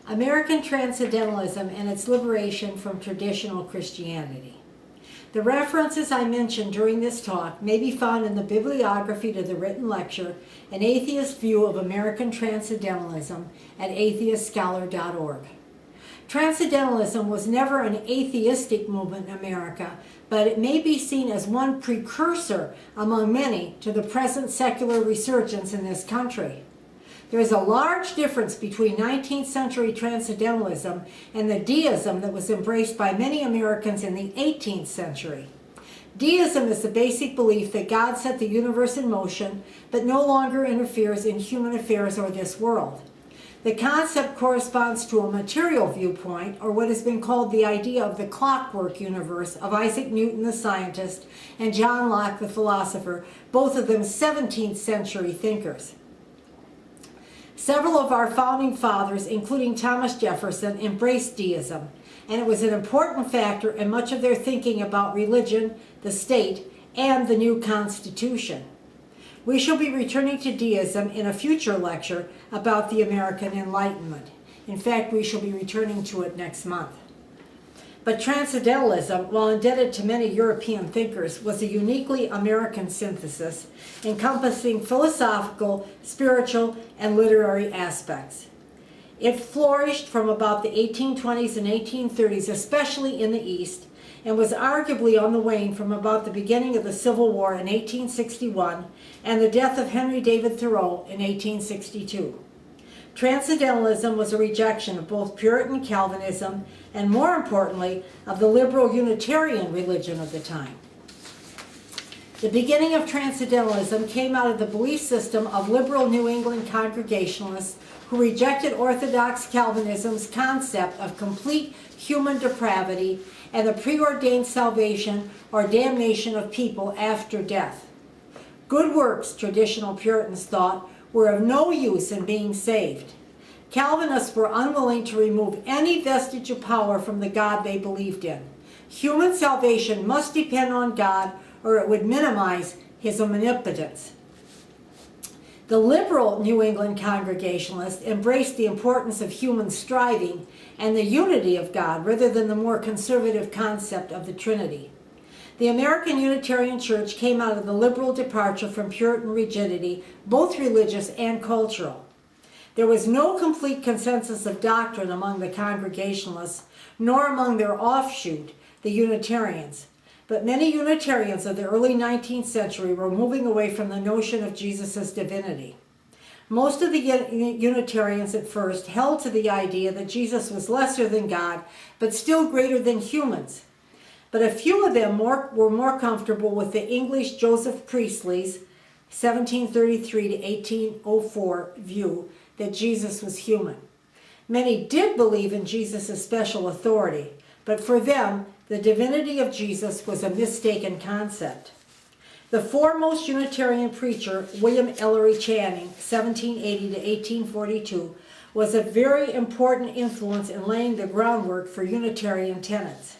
American Transcendentalism and its liberation from traditional Christianity. The references I mentioned during this talk may be found in the bibliography to the written lecture, An Atheist View of American Transcendentalism at AtheistScholar.org. Transcendentalism was never an atheistic movement in America, but it may be seen as one precursor among many to the present secular resurgence in this country. There is a large difference between 19th century Transcendentalism and the Deism that was embraced by many Americans in the 18th century. Deism is the basic belief that God set the universe in motion, but no longer interferes in human affairs or this world. The concept corresponds to a material viewpoint, or what has been called the idea of the clockwork universe of Isaac Newton the scientist and John Locke the philosopher, both of them 17th century thinkers. Several of our founding fathers, including Thomas Jefferson, embraced deism, and it was an important factor in much of their thinking about religion, the state, and the new Constitution. We shall be returning to deism in a future lecture about the American Enlightenment. In fact, we shall be returning to it next month. But Transcendentalism, while indebted to many European thinkers, was a uniquely American synthesis encompassing philosophical, spiritual, and literary aspects. It flourished from about the 1820s and 1830s, especially in the East, and was arguably on the wane from about the beginning of the Civil War in 1861 and the death of Henry David Thoreau in 1862. Transcendentalism was a rejection of both Puritan Calvinism and, more importantly, of the liberal Unitarian religion of the time. The beginning of Transcendentalism came out of the belief system of liberal New England Congregationalists who rejected Orthodox Calvinism's concept of complete human depravity and the preordained salvation or damnation of people after death. Good works, traditional Puritans thought, were of no use in being saved. Calvinists were unwilling to remove any vestige of power from the God they believed in. Human salvation must depend on God, or it would minimize his omnipotence. The liberal New England Congregationalists embraced the importance of human striving and the unity of God rather than the more conservative concept of the Trinity. The American Unitarian Church came out of the liberal departure from Puritan rigidity, both religious and cultural. There was no complete consensus of doctrine among the Congregationalists, nor among their offshoot, the Unitarians. But many Unitarians of the early 19th century were moving away from the notion of Jesus' divinity. Most of the Unitarians at first held to the idea that Jesus was lesser than God, but still greater than humans. But a few of them were more comfortable with the English Joseph Priestley's 1733 to 1804 view that Jesus was human. Many did believe in Jesus' special authority, but for them, the divinity of Jesus was a mistaken concept. The foremost Unitarian preacher, William Ellery Channing, 1780 to 1842, was a very important influence in laying the groundwork for Unitarian tenets.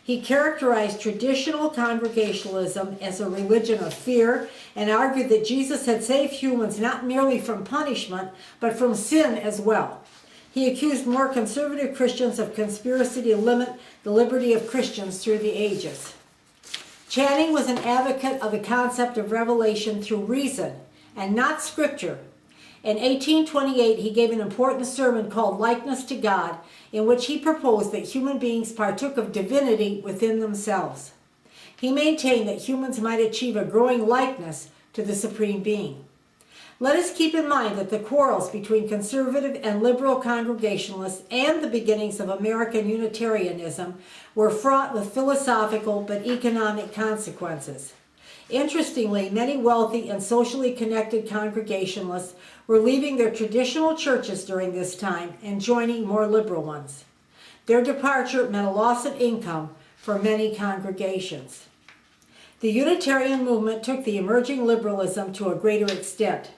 He characterized traditional Congregationalism as a religion of fear and argued that Jesus had saved humans not merely from punishment, but from sin as well. He accused more conservative Christians of conspiracy to limit the liberty of Christians through the ages. Channing was an advocate of the concept of revelation through reason and not scripture. In 1828, he gave an important sermon called Likeness to God, in which he proposed that human beings partook of divinity within themselves. He maintained that humans might achieve a growing likeness to the Supreme Being. Let us keep in mind that the quarrels between conservative and liberal Congregationalists and the beginnings of American Unitarianism were fraught with philosophical but economic consequences. Interestingly, many wealthy and socially connected Congregationalists were leaving their traditional churches during this time and joining more liberal ones. Their departure meant a loss of income for many congregations. The Unitarian movement took the emerging liberalism to a greater extent.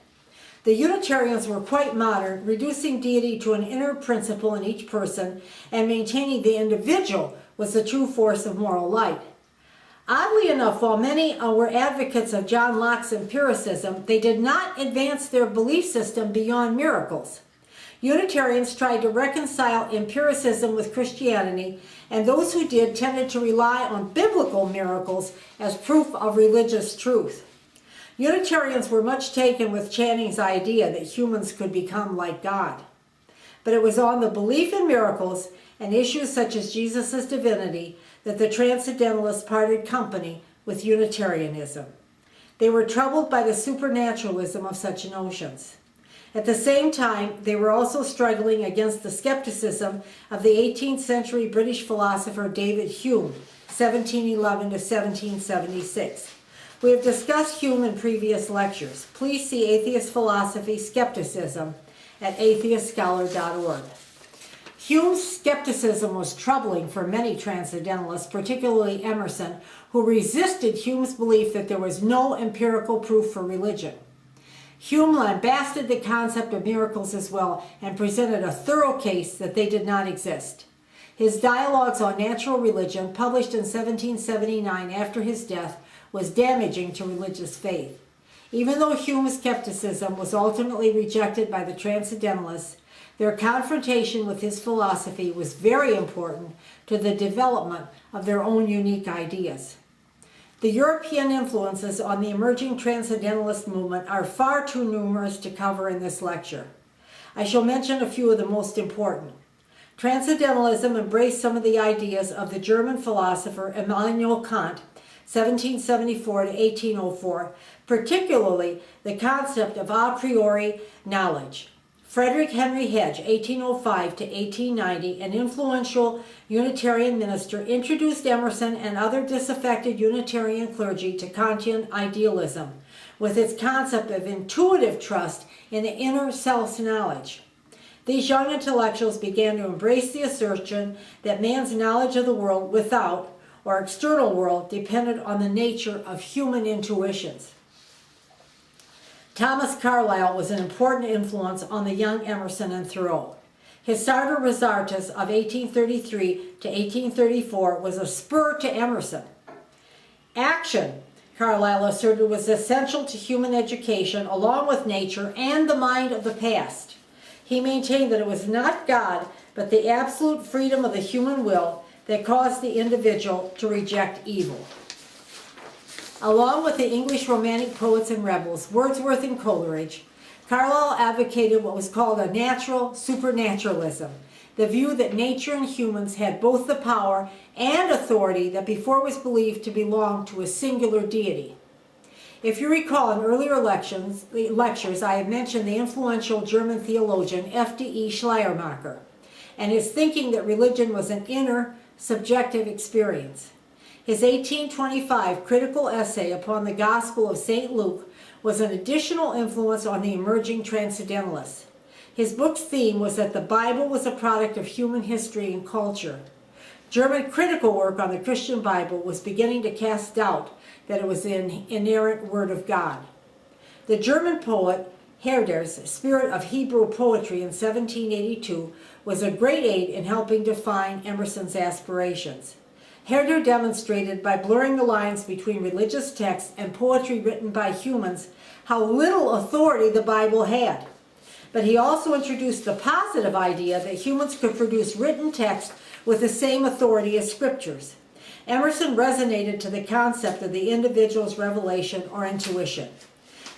The Unitarians were quite modern, reducing deity to an inner principle in each person and maintaining the individual was the true force of moral light. Oddly enough, while many were advocates of John Locke's empiricism, they did not advance their belief system beyond miracles. Unitarians tried to reconcile empiricism with Christianity, and those who did tended to rely on biblical miracles as proof of religious truth. Unitarians were much taken with Channing's idea that humans could become like God. But it was on the belief in miracles and issues such as Jesus' divinity that the Transcendentalists parted company with Unitarianism. They were troubled by the supernaturalism of such notions. At the same time, they were also struggling against the skepticism of the 18th century British philosopher David Hume, 1711 to 1776. We have discussed Hume in previous lectures. Please see Atheist Philosophy Skepticism at AtheistScholar.org. Hume's skepticism was troubling for many Transcendentalists, particularly Emerson, who resisted Hume's belief that there was no empirical proof for religion. Hume lambasted the concept of miracles as well and presented a thorough case that they did not exist. His Dialogues on Natural Religion, published in 1779 after his death, was damaging to religious faith. Even though Hume's skepticism was ultimately rejected by the Transcendentalists, their confrontation with his philosophy was very important to the development of their own unique ideas. The European influences on the emerging Transcendentalist movement are far too numerous to cover in this lecture. I shall mention a few of the most important. Transcendentalism embraced some of the ideas of the German philosopher Immanuel Kant, 1774 to 1804, particularly the concept of a priori knowledge. Frederick Henry Hedge, 1805 to 1890, an influential Unitarian minister, introduced Emerson and other disaffected Unitarian clergy to Kantian idealism, with its concept of intuitive trust in the inner self's knowledge. These young intellectuals began to embrace the assertion that man's knowledge of the world without, or external world, depended on the nature of human intuitions. Thomas Carlyle was an important influence on the young Emerson and Thoreau. His Sartor Resartus of 1833 to 1834 was a spur to Emerson. Action, Carlyle asserted, was essential to human education along with nature and the mind of the past. He maintained that it was not God, but the absolute freedom of the human will that caused the individual to reject evil. Along with the English Romantic poets and rebels, Wordsworth and Coleridge, Carlyle advocated what was called a natural supernaturalism, the view that nature and humans had both the power and authority that before was believed to belong to a singular deity. If you recall in earlier lectures, I have mentioned the influential German theologian F.D.E. Schleiermacher and his thinking that religion was an inner, subjective experience. His 1825 critical essay upon the Gospel of St. Luke was an additional influence on the emerging Transcendentalists. His book's theme was that the Bible was a product of human history and culture. German critical work on the Christian Bible was beginning to cast doubt that it was the inerrant Word of God. The German poet Herder's Spirit of Hebrew Poetry in 1782 was a great aid in helping define Emerson's aspirations. Herder demonstrated by blurring the lines between religious texts and poetry written by humans how little authority the Bible had. But he also introduced the positive idea that humans could produce written text with the same authority as scriptures. Emerson resonated to the concept of the individual's revelation or intuition.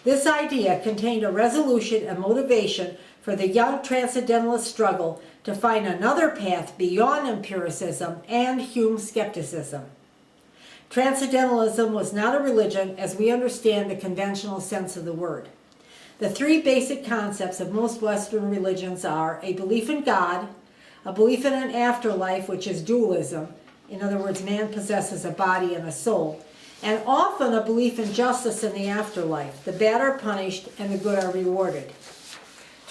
This idea contained a resolution and motivation for the young Transcendentalist struggle to find another path beyond empiricism and Hume's skepticism. Transcendentalism was not a religion as we understand the conventional sense of the word. The three basic concepts of most Western religions are a belief in God, a belief in an afterlife, which is dualism, in other words, man possesses a body and a soul, and often a belief in justice in the afterlife. The bad are punished and the good are rewarded.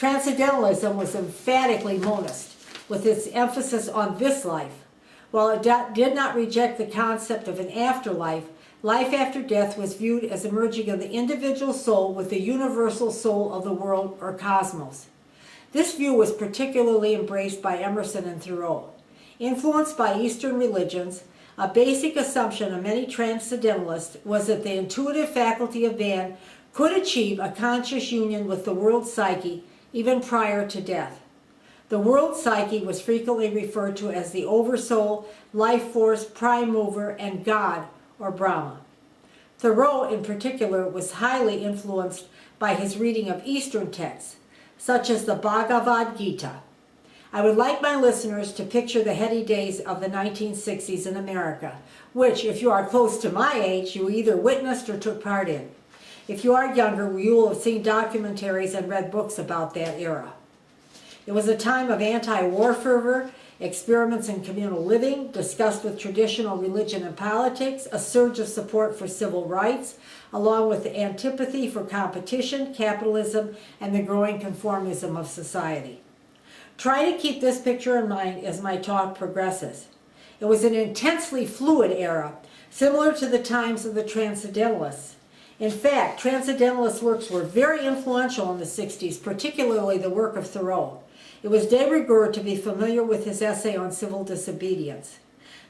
Transcendentalism was emphatically monist, with its emphasis on this life. While it did not reject the concept of an afterlife, life after death was viewed as a merging of the individual soul with the universal soul of the world or cosmos. This view was particularly embraced by Emerson and Thoreau. Influenced by Eastern religions, a basic assumption of many Transcendentalists was that the intuitive faculty of man could achieve a conscious union with the world psyche even prior to death. The world psyche was frequently referred to as the oversoul, life force, prime mover, and God, or Brahma. Thoreau, in particular, was highly influenced by his reading of Eastern texts, such as the Bhagavad Gita. I would like my listeners to picture the heady days of the 1960s in America, which, if you are close to my age, you either witnessed or took part in. If you are younger, you will have seen documentaries and read books about that era. It was a time of anti-war fervor, experiments in communal living, disgust with traditional religion and politics, a surge of support for civil rights, along with the antipathy for competition, capitalism, and the growing conformism of society. Try to keep this picture in mind as my talk progresses. It was an intensely fluid era, similar to the times of the Transcendentalists. In fact, Transcendentalist works were very influential in the 60s, particularly the work of Thoreau. It was de rigueur to be familiar with his essay on civil disobedience.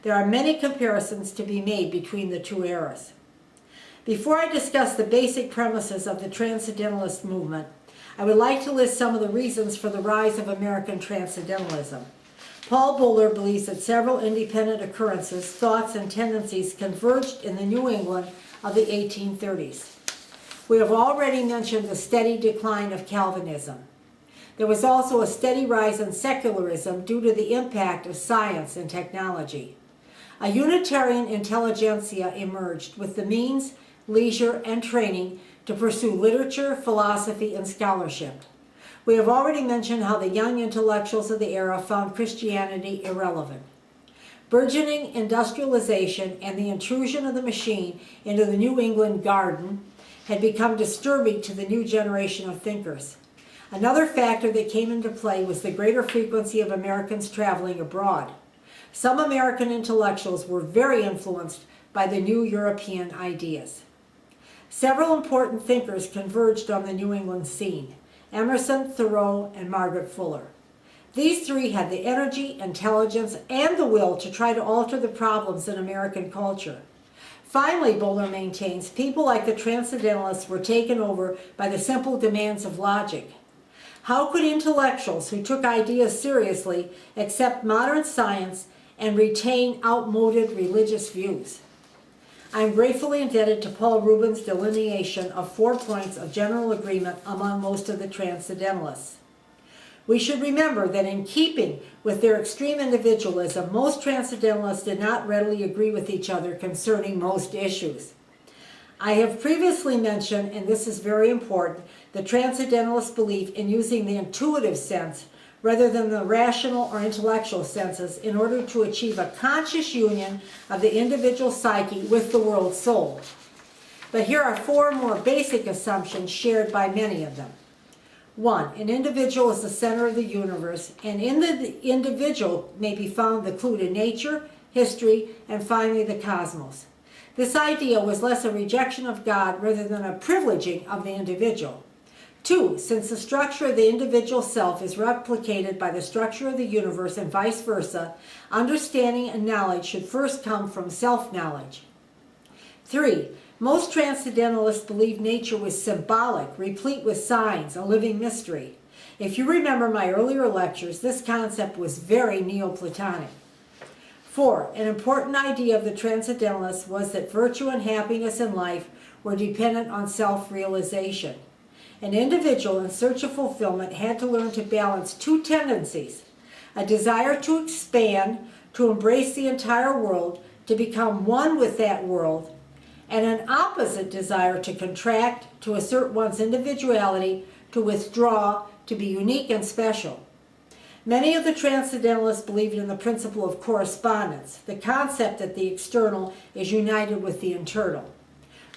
There are many comparisons to be made between the two eras. Before I discuss the basic premises of the Transcendentalist movement, I would like to list some of the reasons for the rise of American Transcendentalism. Paul Buller believes that several independent occurrences, thoughts, and tendencies converged in the New England of the 1830s. We have already mentioned the steady decline of Calvinism. There was also a steady rise in secularism due to the impact of science and technology. A Unitarian intelligentsia emerged with the means, leisure, and training to pursue literature, philosophy, and scholarship. We have already mentioned how the young intellectuals of the era found Christianity irrelevant. Burgeoning industrialization and the intrusion of the machine into the New England garden had become disturbing to the new generation of thinkers. Another factor that came into play was the greater frequency of Americans traveling abroad. Some American intellectuals were very influenced by the new European ideas. Several important thinkers converged on the New England scene: Emerson, Thoreau, and Margaret Fuller. These three had the energy, intelligence, and the will to try to alter the problems in American culture. Finally, Buller maintains, people like the Transcendentalists were taken over by the simple demands of logic. How could intellectuals who took ideas seriously accept modern science and retain outmoded religious views? I am gratefully indebted to Paul Rubin's delineation of 4 points of general agreement among most of the Transcendentalists. We should remember that in keeping with their extreme individualism, most Transcendentalists did not readily agree with each other concerning most issues. I have previously mentioned, and this is very important, the Transcendentalist belief in using the intuitive sense rather than the rational or intellectual senses in order to achieve a conscious union of the individual psyche with the world soul. But here are 4 more basic assumptions shared by many of them. 1. An individual is the center of the universe, and in the individual may be found the clue to nature, history, and finally the cosmos. This idea was less a rejection of God rather than a privileging of the individual. 2. Since the structure of the individual self is replicated by the structure of the universe and vice versa, understanding and knowledge should first come from self-knowledge. 3. Most Transcendentalists believe nature was symbolic, replete with signs, a living mystery. If you remember my earlier lectures, this concept was very Neoplatonic. 4. An important idea of the Transcendentalists was that virtue and happiness in life were dependent on self-realization. An individual in search of fulfillment had to learn to balance 2 tendencies: a desire to expand, to embrace the entire world, to become one with that world, and an opposite desire to contract, to assert one's individuality, to withdraw, to be unique and special. Many of the Transcendentalists believed in the principle of correspondence, the concept that the external is united with the internal.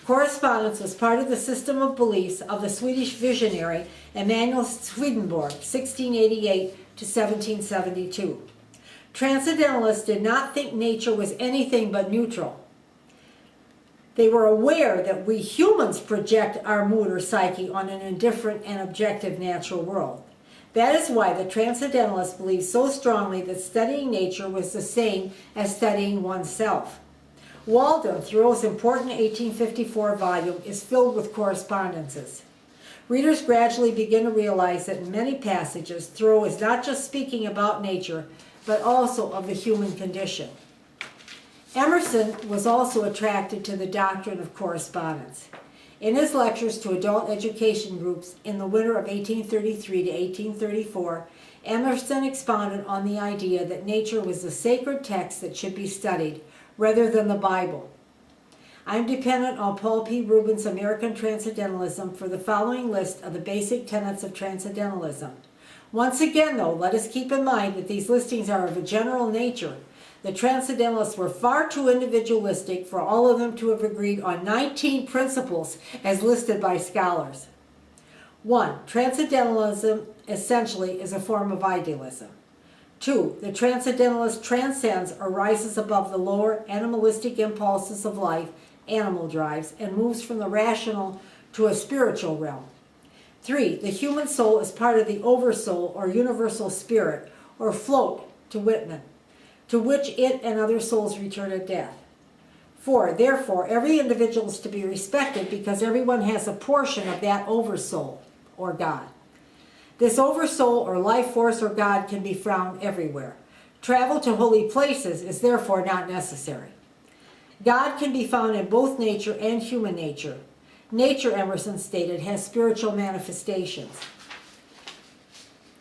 Correspondence was part of the system of beliefs of the Swedish visionary Emanuel Swedenborg, 1688 to 1772. Transcendentalists did not think nature was anything but neutral. They were aware that we humans project our mood or psyche on an indifferent and objective natural world. That is why the Transcendentalists believed so strongly that studying nature was the same as studying oneself. Walden, Thoreau's important 1854 volume, is filled with correspondences. Readers gradually begin to realize that in many passages, Thoreau is not just speaking about nature, but also of the human condition. Emerson was also attracted to the doctrine of correspondence. In his lectures to adult education groups in the winter of 1833 to 1834, Emerson expounded on the idea that nature was the sacred text that should be studied, rather than the Bible. I'm dependent on Paul P. Rubin's American Transcendentalism for the following list of the basic tenets of Transcendentalism. Once again, though, let us keep in mind that these listings are of a general nature. The Transcendentalists were far too individualistic for all of them to have agreed on 19 principles as listed by scholars. 1. Transcendentalism essentially is a form of idealism. 2. The Transcendentalist transcends or rises above the lower animalistic impulses of life, animal drives, and moves from the rational to a spiritual realm. 3. The human soul is part of the oversoul or universal spirit, or float, to Whitman, to which it and other souls return at death. 4. Therefore, every individual is to be respected because everyone has a portion of that oversoul, or God. This oversoul or life force or God can be found everywhere. Travel to holy places is therefore not necessary. God can be found in both nature and human nature. Nature, Emerson stated, has spiritual manifestations.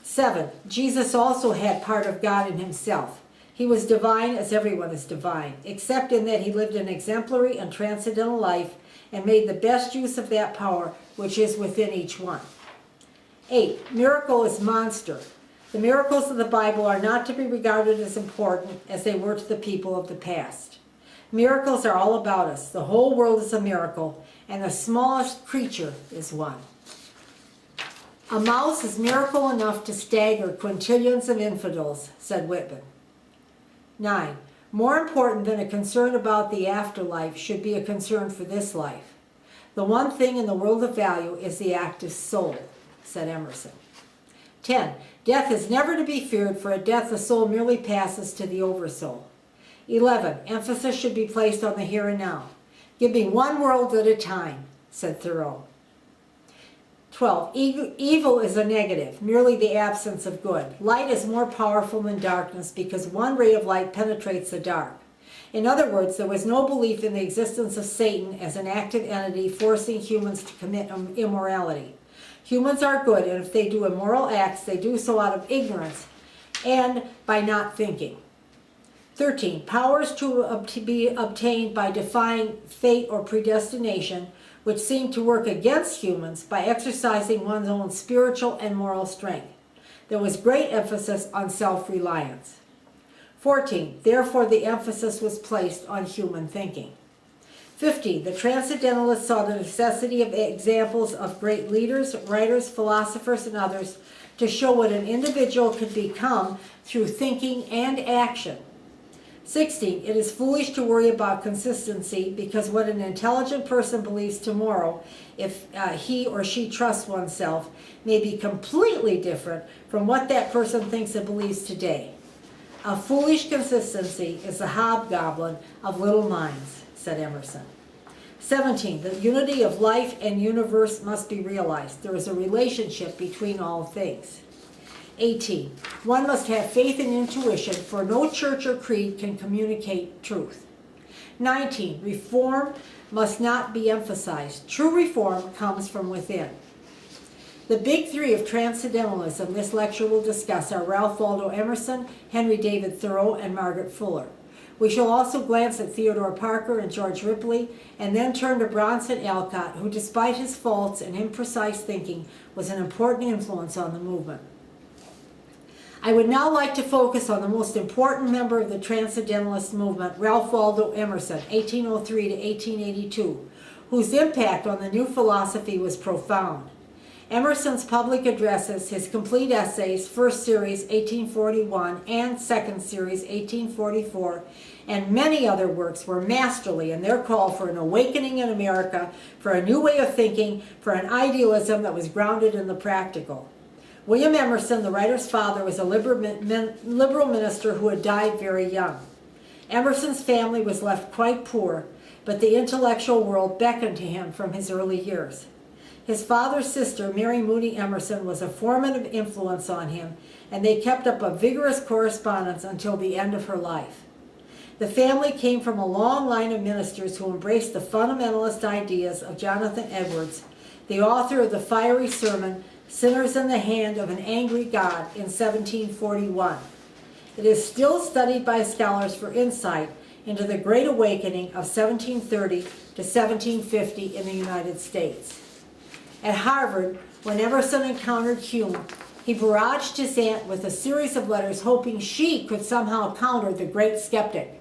7. Jesus also had part of God in himself. He was divine as everyone is divine, except in that he lived an exemplary and transcendental life and made the best use of that power which is within each one. 8. Miracle is monster. The miracles of the Bible are not to be regarded as important as they were to the people of the past. Miracles are all about us. The whole world is a miracle, and the smallest creature is one. A mouse is miracle enough to stagger quintillions of infidels, said Whitman. 9. More important than a concern about the afterlife should be a concern for this life. The one thing in the world of value is the active soul, said Emerson. 10. Death is never to be feared, for at death the soul merely passes to the oversoul. 11. Emphasis should be placed on the here and now. Give me one world at a time, said Thoreau. 12. Evil is a negative, merely the absence of good. Light is more powerful than darkness because one ray of light penetrates the dark. In other words, there was no belief in the existence of Satan as an active entity forcing humans to commit immorality. Humans are good, and if they do immoral acts, they do so out of ignorance and by not thinking. 13. Powers to be obtained by defying fate or predestination, which seem to work against humans by exercising one's own spiritual and moral strength. There was great emphasis on self-reliance. 14. Therefore, the emphasis was placed on human thinking. 15. The Transcendentalists saw the necessity of examples of great leaders, writers, philosophers, and others to show what an individual could become through thinking and action. 16. It is foolish to worry about consistency because what an intelligent person believes tomorrow, if he or she trusts oneself, may be completely different from what that person thinks and believes today. A foolish consistency is the hobgoblin of little minds, said Emerson. 17. The unity of life and universe must be realized. There is a relationship between all things. 18. One must have faith and intuition, for no church or creed can communicate truth. 19. Reform must not be emphasized. True reform comes from within. The big three of Transcendentalism this lecture will discuss are Ralph Waldo Emerson, Henry David Thoreau, and Margaret Fuller. We shall also glance at Theodore Parker and George Ripley, and then turn to Bronson Alcott, who despite his faults and imprecise thinking was an important influence on the movement. I would now like to focus on the most important member of the Transcendentalist movement, Ralph Waldo Emerson, 1803 to 1882, whose impact on the new philosophy was profound. Emerson's public addresses, his complete essays, first series 1841 and second series 1844, and many other works were masterly in their call for an awakening in America, for a new way of thinking, for an idealism that was grounded in the practical. William Emerson, the writer's father, was a liberal minister who had died very young. Emerson's family was left quite poor, but the intellectual world beckoned to him from his early years. His father's sister, Mary Moody Emerson, was a formative influence on him, and they kept up a vigorous correspondence until the end of her life. The family came from a long line of ministers who embraced the fundamentalist ideas of Jonathan Edwards, the author of the fiery sermon, Sinners in the Hand of an Angry God, in 1741. It is still studied by scholars for insight into the Great Awakening of 1730 to 1750 in the United States. At Harvard, when Emerson encountered Hume, he barraged his aunt with a series of letters hoping she could somehow counter the great skeptic.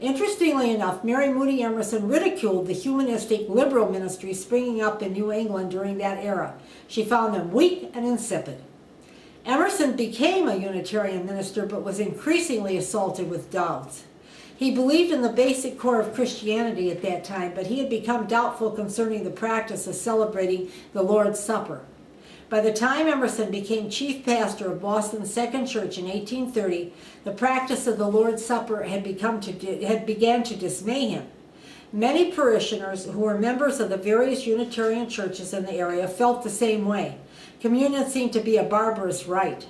Interestingly enough, Mary Moody Emerson ridiculed the humanistic liberal ministry springing up in New England during that era. She found them weak and insipid. Emerson became a Unitarian minister but was increasingly assaulted with doubts. He believed in the basic core of Christianity at that time, but he had become doubtful concerning the practice of celebrating the Lord's Supper. By the time Emerson became chief pastor of Boston's Second Church in 1830, the practice of the Lord's Supper had began to dismay him. Many parishioners who were members of the various Unitarian churches in the area felt the same way. Communion seemed to be a barbarous rite.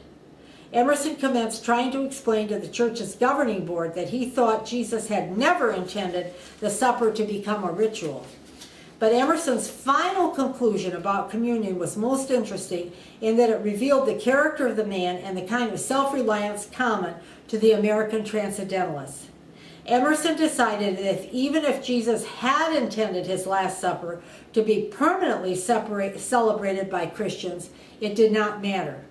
Emerson commenced trying to explain to the church's governing board that he thought Jesus had never intended the supper to become a ritual. But Emerson's final conclusion about communion was most interesting in that it revealed the character of the man and the kind of self-reliance common to the American Transcendentalists. Emerson decided that even if Jesus had intended his Last Supper to be permanently celebrated by Christians, it did not matter.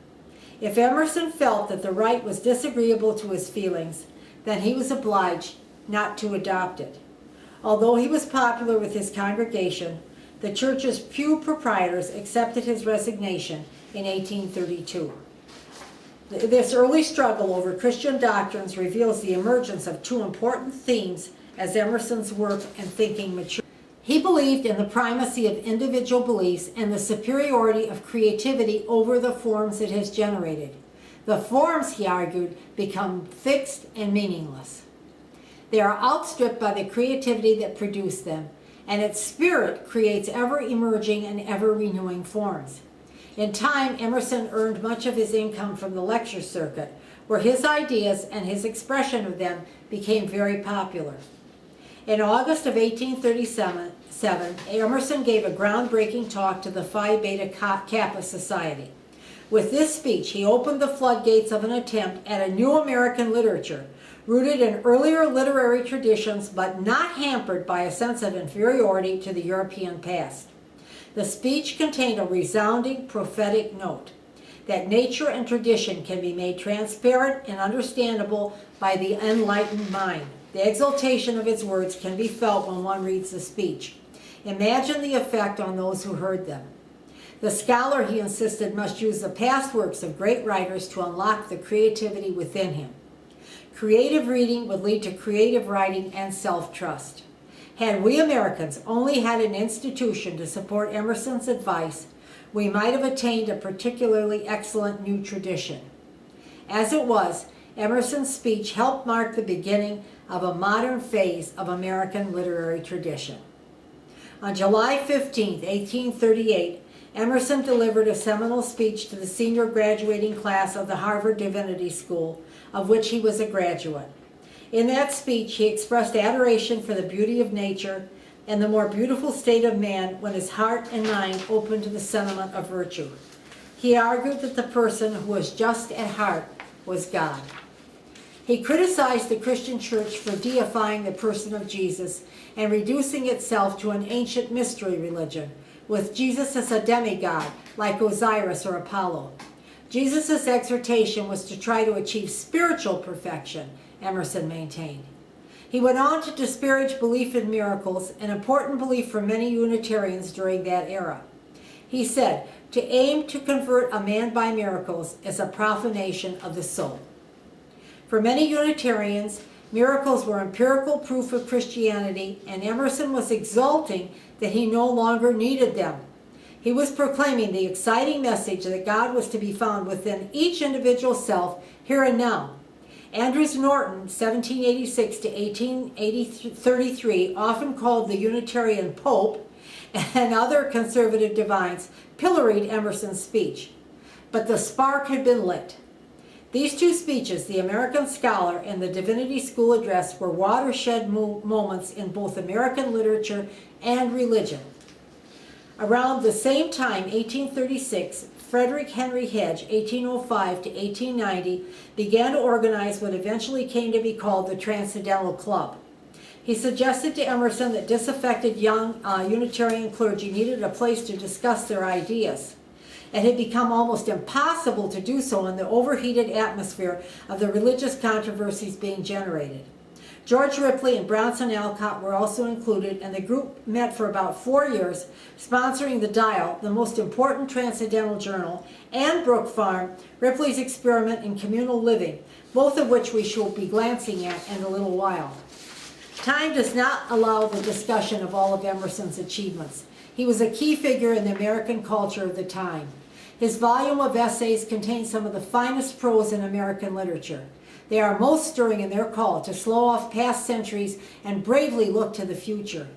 If Emerson felt that the rite was disagreeable to his feelings, then he was obliged not to adopt it. Although he was popular with his congregation, the church's pew proprietors accepted his resignation in 1832. This early struggle over Christian doctrines reveals the emergence of two important themes as Emerson's work and thinking matured. He believed in the primacy of individual beliefs and the superiority of creativity over the forms it has generated. The forms, he argued, become fixed and meaningless. They are outstripped by the creativity that produced them, and its spirit creates ever-emerging and ever-renewing forms. In time, Emerson earned much of his income from the lecture circuit, where his ideas and his expression of them became very popular. In August of 1837, Emerson gave a groundbreaking talk to the Phi Beta Kappa Society. With this speech, he opened the floodgates of an attempt at a new American literature, rooted in earlier literary traditions but not hampered by a sense of inferiority to the European past. The speech contained a resounding prophetic note that nature and tradition can be made transparent and understandable by the enlightened mind. The exaltation of its words can be felt when one reads the speech. Imagine the effect on those who heard them. The scholar, he insisted, must use the past works of great writers to unlock the creativity within him. Creative reading would lead to creative writing and self-trust. Had we Americans only had an institution to support Emerson's advice, we might have attained a particularly excellent new tradition. As it was, Emerson's speech helped mark the beginning of a modern phase of American literary tradition. On July 15, 1838, Emerson delivered a seminal speech to the senior graduating class of the Harvard Divinity School, of which he was a graduate. In that speech, he expressed adoration for the beauty of nature and the more beautiful state of man when his heart and mind opened to the sentiment of virtue. He argued that the person who was just at heart was God. He criticized the Christian church for deifying the person of Jesus and reducing itself to an ancient mystery religion, with Jesus as a demigod, like Osiris or Apollo. Jesus' exhortation was to try to achieve spiritual perfection, Emerson maintained. He went on to disparage belief in miracles, an important belief for many Unitarians during that era. He said, "To aim to convert a man by miracles is a profanation of the soul." For many Unitarians, miracles were empirical proof of Christianity, and Emerson was exulting that he no longer needed them. He was proclaiming the exciting message that God was to be found within each individual self, here and now. Andrews Norton, 1786 to 1833, often called the Unitarian Pope, and other conservative divines pilloried Emerson's speech. But the spark had been lit. These two speeches, the American Scholar and the Divinity School Address, were watershed moments in both American literature and religion. Around the same time, 1836, Frederick Henry Hedge, 1805 to 1890, began to organize what eventually came to be called the Transcendental Club. He suggested to Emerson that disaffected young Unitarian clergy needed a place to discuss their ideas. It had become almost impossible to do so in the overheated atmosphere of the religious controversies being generated. George Ripley and Bronson Alcott were also included, and the group met for about 4 years, sponsoring the Dial, the most important transcendental journal, and Brook Farm, Ripley's Experiment in Communal Living, both of which we shall be glancing at in a little while. Time does not allow the discussion of all of Emerson's achievements. He was a key figure in the American culture of the time. His volume of essays contains some of the finest prose in American literature. They are most stirring in their call to slow off past centuries and bravely look to the future.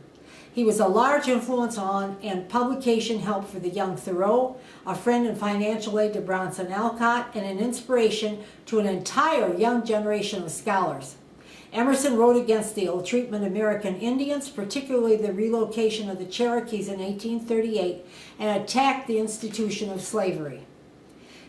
He was a large influence on and publication help for the young Thoreau, a friend and financial aid to Bronson Alcott, and an inspiration to an entire young generation of scholars. Emerson wrote against the ill treatment of American Indians, particularly the relocation of the Cherokees in 1838, and attacked the institution of slavery.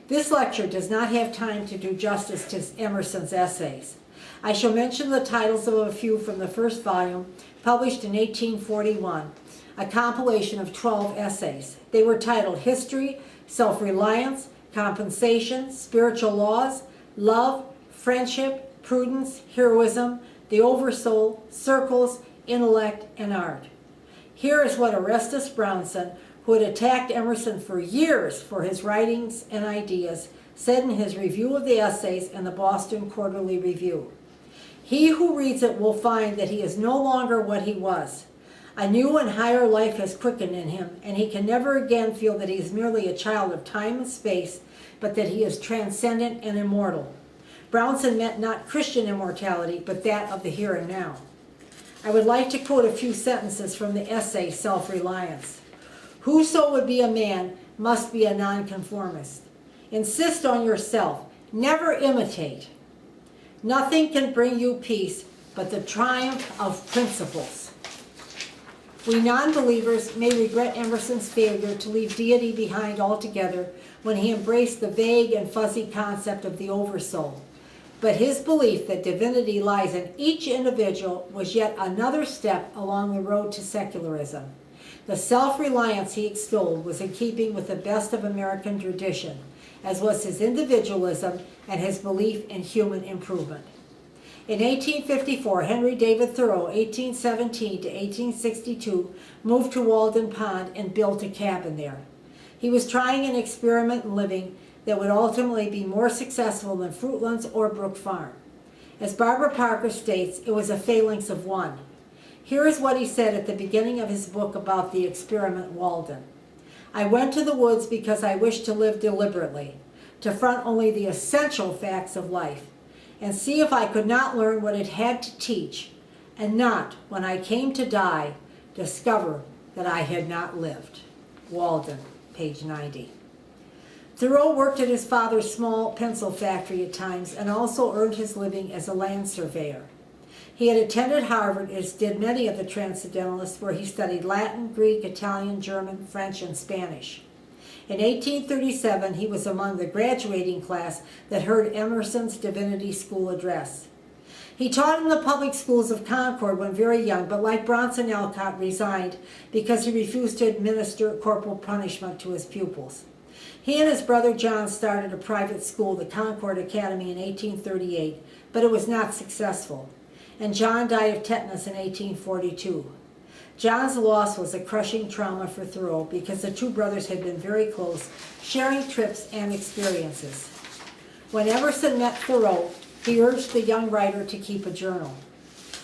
This lecture does not have time to do justice to Emerson's essays. I shall mention the titles of a few from the first volume, published in 1841, a compilation of 12 essays. They were titled History, Self-Reliance, Compensation, Spiritual Laws, Love, Friendship, Prudence, Heroism, the Oversoul, Circles, Intellect, and Art. Here is what Orestes Bronson, who had attacked Emerson for years for his writings and ideas, said in his review of the essays in the Boston Quarterly Review. He who reads it will find that he is no longer what he was. A new and higher life has quickened in him, and he can never again feel that he is merely a child of time and space, but that he is transcendent and immortal. Bronson meant not Christian immortality, but that of the here and now. I would like to quote a few sentences from the essay Self-Reliance. Whoso would be a man must be a nonconformist. Insist on yourself. Never imitate. Nothing can bring you peace but the triumph of principles. We non-believers may regret Emerson's failure to leave deity behind altogether when he embraced the vague and fuzzy concept of the oversoul. But his belief that divinity lies in each individual was yet another step along the road to secularism. The self-reliance he extolled was in keeping with the best of American tradition, as was his individualism and his belief in human improvement. In 1854, Henry David Thoreau, 1817 to 1862, moved to Walden Pond and built a cabin there. He was trying an experiment in living that would ultimately be more successful than Fruitlands or Brook Farm. As Barbara Parker states, it was a phalanx of one. Here is what he said at the beginning of his book about the experiment Walden. I went to the woods because I wished to live deliberately, to front only the essential facts of life, and see if I could not learn what it had to teach, and not, when I came to die, discover that I had not lived. Walden, page 90. Thoreau worked at his father's small pencil factory at times and also earned his living as a land surveyor. He had attended Harvard, as did many of the Transcendentalists, where he studied Latin, Greek, Italian, German, French, and Spanish. In 1837, he was among the graduating class that heard Emerson's Divinity School address. He taught in the public schools of Concord when very young, but like Bronson Alcott, resigned because he refused to administer corporal punishment to his pupils. He and his brother John started a private school, the Concord Academy, in 1838, but it was not successful, and John died of tetanus in 1842. John's loss was a crushing trauma for Thoreau because the two brothers had been very close, sharing trips and experiences. When Emerson met Thoreau, he urged the young writer to keep a journal.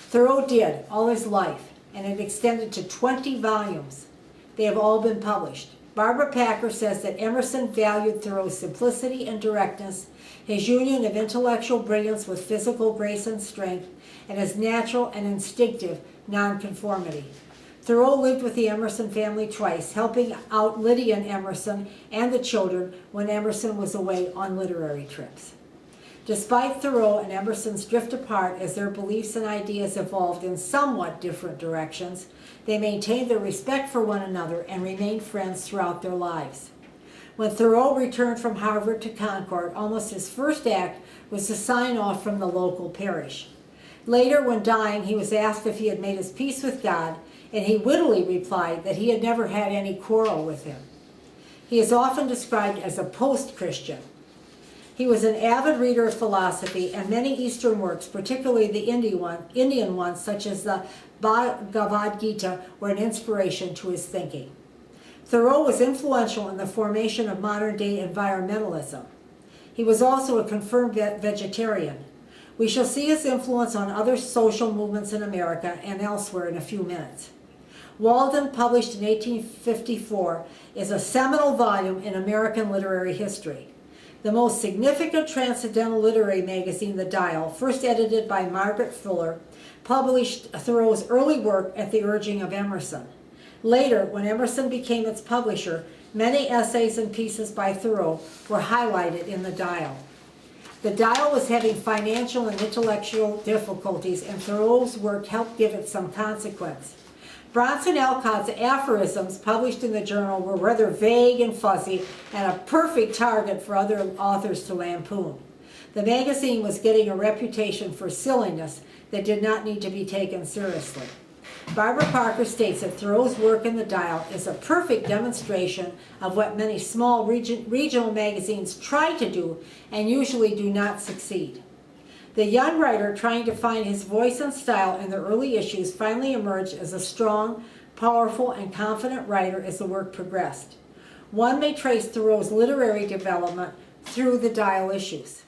Thoreau did all his life, and it extended to 20 volumes. They have all been published. Barbara Packer says that Emerson valued Thoreau's simplicity and directness, his union of intellectual brilliance with physical grace and strength, and his natural and instinctive nonconformity. Thoreau lived with the Emerson family twice, helping out Lydia and Emerson and the children when Emerson was away on literary trips. Despite Thoreau and Emerson's drift apart as their beliefs and ideas evolved in somewhat different directions, they maintained their respect for one another and remained friends throughout their lives. When Thoreau returned from Harvard to Concord, almost his first act was to sign off from the local parish. Later, when dying, he was asked if he had made his peace with God, and he wittily replied that he had never had any quarrel with him. He is often described as a post-Christian. He was an avid reader of philosophy, and many Eastern works, particularly the Indian ones, such as the Bhagavad Gita, were an inspiration to his thinking. Thoreau was influential in the formation of modern-day environmentalism. He was also a confirmed vegetarian. We shall see his influence on other social movements in America and elsewhere in a few minutes. Walden, published in 1854, is a seminal volume in American literary history. The most significant transcendental literary magazine, The Dial, first edited by Margaret Fuller, published Thoreau's early work at the urging of Emerson. Later, when Emerson became its publisher, many essays and pieces by Thoreau were highlighted in The Dial. The Dial was having financial and intellectual difficulties, and Thoreau's work helped give it some consequence. Bronson Alcott's aphorisms published in the journal were rather vague and fuzzy and a perfect target for other authors to lampoon. The magazine was getting a reputation for silliness that did not need to be taken seriously. Barbara Parker states that Thoreau's work in The Dial is a perfect demonstration of what many small regional magazines try to do and usually do not succeed. The young writer, trying to find his voice and style in the early issues, finally emerged as a strong, powerful, and confident writer as the work progressed. One may trace Thoreau's literary development through the Dial issues.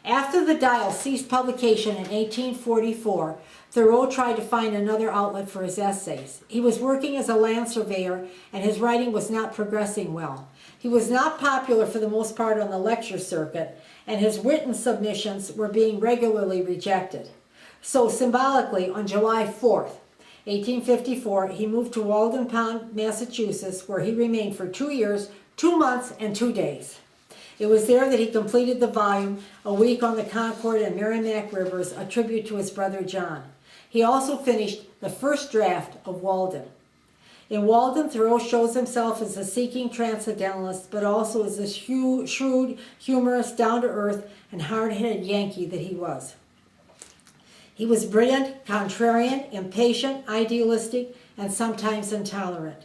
After the Dial ceased publication in 1844, Thoreau tried to find another outlet for his essays. He was working as a land surveyor, and his writing was not progressing well. He was not popular for the most part on the lecture circuit, and his written submissions were being regularly rejected. So symbolically, on July 4th, 1854, he moved to Walden Pond, Massachusetts, where he remained for 2 years, 2 months, and 2 days. It was there that he completed the volume, A Week on the Concord and Merrimack Rivers, a tribute to his brother John. He also finished the first draft of Walden. In Walden, Thoreau shows himself as a seeking transcendentalist, but also as a shrewd, humorous, down-to-earth, and hard-headed Yankee that he was. He was brilliant, contrarian, impatient, idealistic, and sometimes intolerant.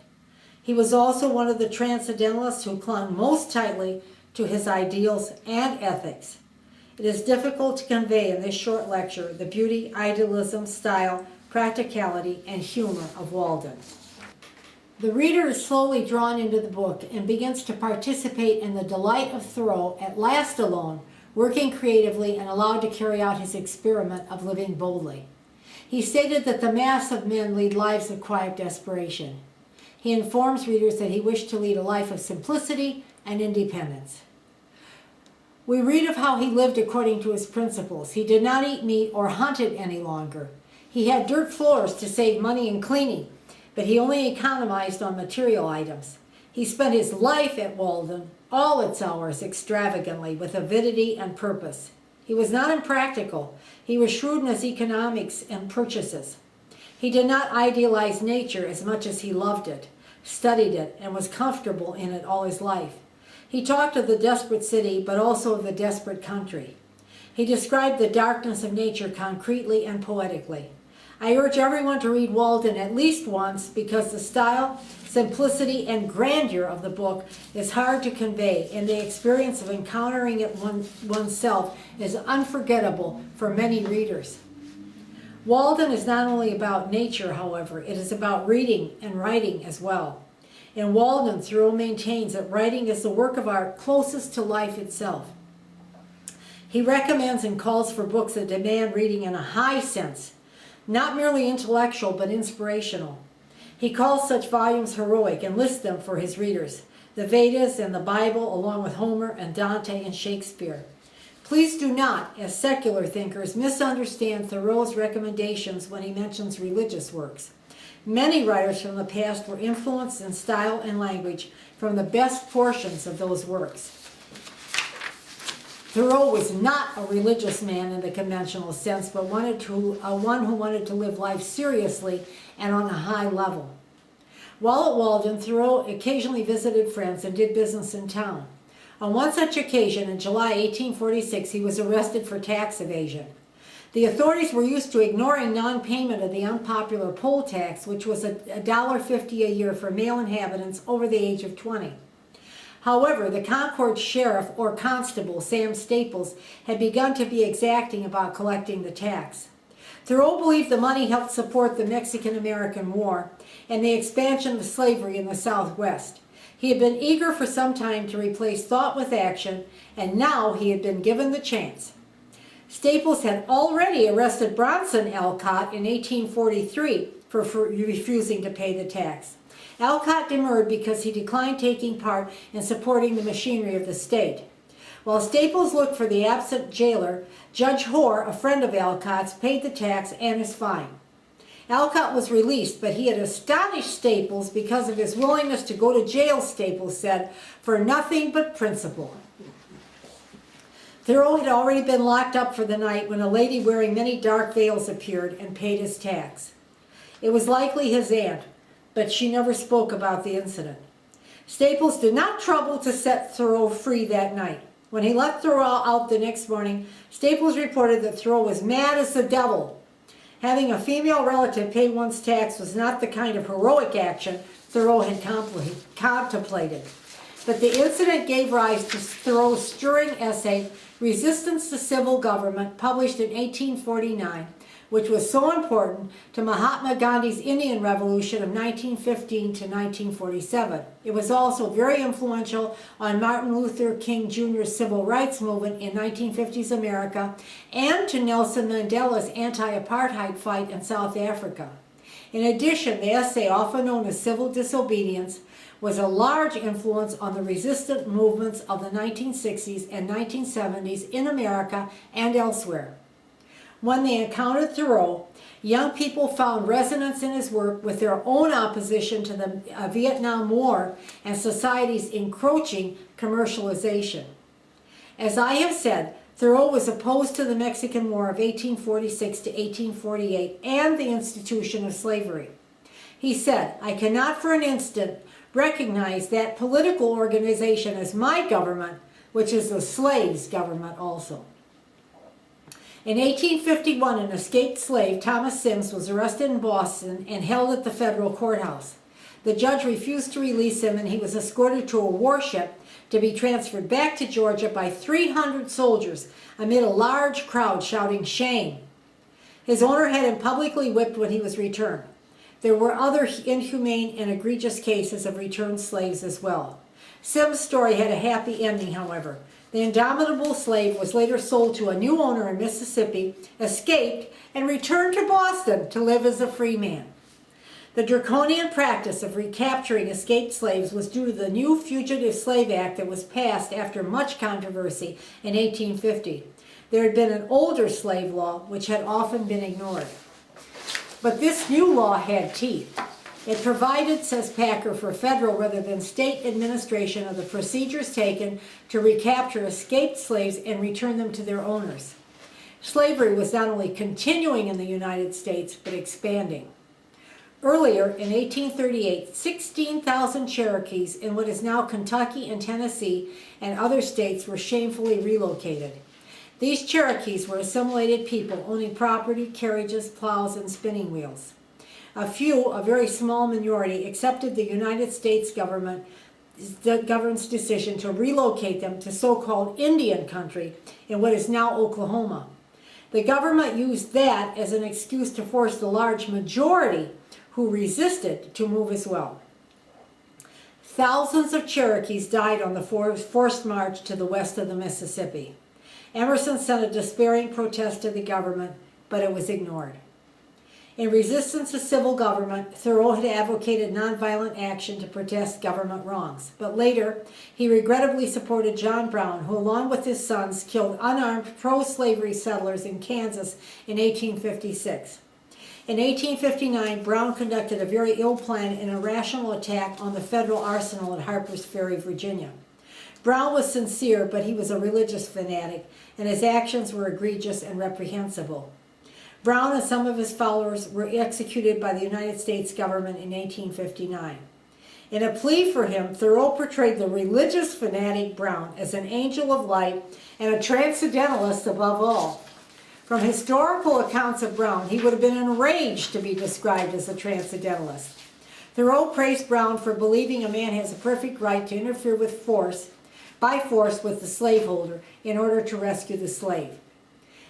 He was also one of the transcendentalists who clung most tightly to his ideals and ethics. It is difficult to convey in this short lecture the beauty, idealism, style, practicality, and humor of Walden. The reader is slowly drawn into the book and begins to participate in the delight of Thoreau, at last alone, working creatively and allowed to carry out his experiment of living boldly. He stated that the mass of men lead lives of quiet desperation. He informs readers that he wished to lead a life of simplicity and independence. We read of how he lived according to his principles. He did not eat meat or hunted any longer. He had dirt floors to save money in cleaning, but he only economized on material items. He spent his life at Walden, all its hours, extravagantly, with avidity and purpose. He was not impractical. He was shrewd in his economics and purchases. He did not idealize nature as much as he loved it, studied it, and was comfortable in it all his life. He talked of the desperate city, but also of the desperate country. He described the darkness of nature concretely and poetically. I urge everyone to read Walden at least once because the style, simplicity, and grandeur of the book is hard to convey, and the experience of encountering it oneself is unforgettable for many readers. Walden is not only about nature, however, it is about reading and writing as well. In Walden, Thoreau maintains that writing is the work of art closest to life itself. He recommends and calls for books that demand reading in a high sense, not merely intellectual but inspirational. He calls such volumes heroic and lists them for his readers, the Vedas and the Bible, along with Homer and Dante and Shakespeare. Please do not, as secular thinkers, misunderstand Thoreau's recommendations when he mentions religious works. Many writers from the past were influenced in style and language from the best portions of those works. Thoreau was not a religious man in the conventional sense, but one who wanted to live life seriously and on a high level. While at Walden, Thoreau occasionally visited friends and did business in town. On one such occasion, in July 1846, he was arrested for tax evasion. The authorities were used to ignoring non-payment of the unpopular poll tax, which was $1.50 a year for male inhabitants over the age of 20. However, the Concord sheriff, or constable, Sam Staples, had begun to be exacting about collecting the tax. Thoreau believed the money helped support the Mexican-American War and the expansion of slavery in the Southwest. He had been eager for some time to replace thought with action, and now he had been given the chance. Staples had already arrested Bronson Alcott in 1843 for refusing to pay the tax. Alcott demurred because he declined taking part in supporting the machinery of the state. While Staples looked for the absent jailer, Judge Hoare, a friend of Alcott's, paid the tax and his fine. Alcott was released, but he had astonished Staples because of his willingness to go to jail, Staples said, for nothing but principle. Thoreau had already been locked up for the night when a lady wearing many dark veils appeared and paid his tax. It was likely his aunt, but she never spoke about the incident. Staples did not trouble to set Thoreau free that night. When he let Thoreau out the next morning, Staples reported that Thoreau was mad as the devil. Having a female relative pay one's tax was not the kind of heroic action Thoreau had contemplated. But the incident gave rise to Thoreau's stirring essay, Resistance to Civil Government, published in 1849, which was so important to Mahatma Gandhi's Indian Revolution of 1915 to 1947. It was also very influential on Martin Luther King Jr.'s civil rights movement in 1950s America and to Nelson Mandela's anti-apartheid fight in South Africa. In addition, the essay, often known as Civil Disobedience, was a large influence on the resistant movements of the 1960s and 1970s in America and elsewhere. When they encountered Thoreau, young people found resonance in his work with their own opposition to the Vietnam War and society's encroaching commercialization. As I have said, Thoreau was opposed to the Mexican War of 1846 to 1848 and the institution of slavery. He said, "I cannot for an instant recognize that political organization as my government, which is the slave's government also." In 1851, an escaped slave, Thomas Sims, was arrested in Boston and held at the federal courthouse. The judge refused to release him, and he was escorted to a warship to be transferred back to Georgia by 300 soldiers amid a large crowd shouting, "Shame!" His owner had him publicly whipped when he was returned. There were other inhumane and egregious cases of returned slaves as well. Sims' story had a happy ending, however. The indomitable slave was later sold to a new owner in Mississippi, escaped, and returned to Boston to live as a free man. The draconian practice of recapturing escaped slaves was due to the new Fugitive Slave Act that was passed after much controversy in 1850. There had been an older slave law which had often been ignored. But this new law had teeth. It provided, says Packer, for federal rather than state administration of the procedures taken to recapture escaped slaves and return them to their owners. Slavery was not only continuing in the United States, but expanding. Earlier, in 1838, 16,000 Cherokees in what is now Kentucky and Tennessee and other states were shamefully relocated. These Cherokees were assimilated people owning property, carriages, plows, and spinning wheels. A few, a very small minority, accepted the United States government's decision to relocate them to so-called Indian country in what is now Oklahoma. The government used that as an excuse to force the large majority who resisted to move as well. Thousands of Cherokees died on the forced march to the west of the Mississippi. Emerson sent a despairing protest to the government, but it was ignored. In resistance to civil government, Thoreau had advocated nonviolent action to protest government wrongs. But later, he regrettably supported John Brown, who along with his sons killed unarmed pro-slavery settlers in Kansas in 1856. In 1859, Brown conducted a very ill-planned and irrational attack on the federal arsenal at Harper's Ferry, Virginia. Brown was sincere, but he was a religious fanatic, and his actions were egregious and reprehensible. Brown and some of his followers were executed by the United States government in 1859. In a plea for him, Thoreau portrayed the religious fanatic Brown as an angel of light and a transcendentalist above all. From historical accounts of Brown, he would have been enraged to be described as a transcendentalist. Thoreau praised Brown for believing a man has a perfect right to interfere by force with the slaveholder in order to rescue the slave.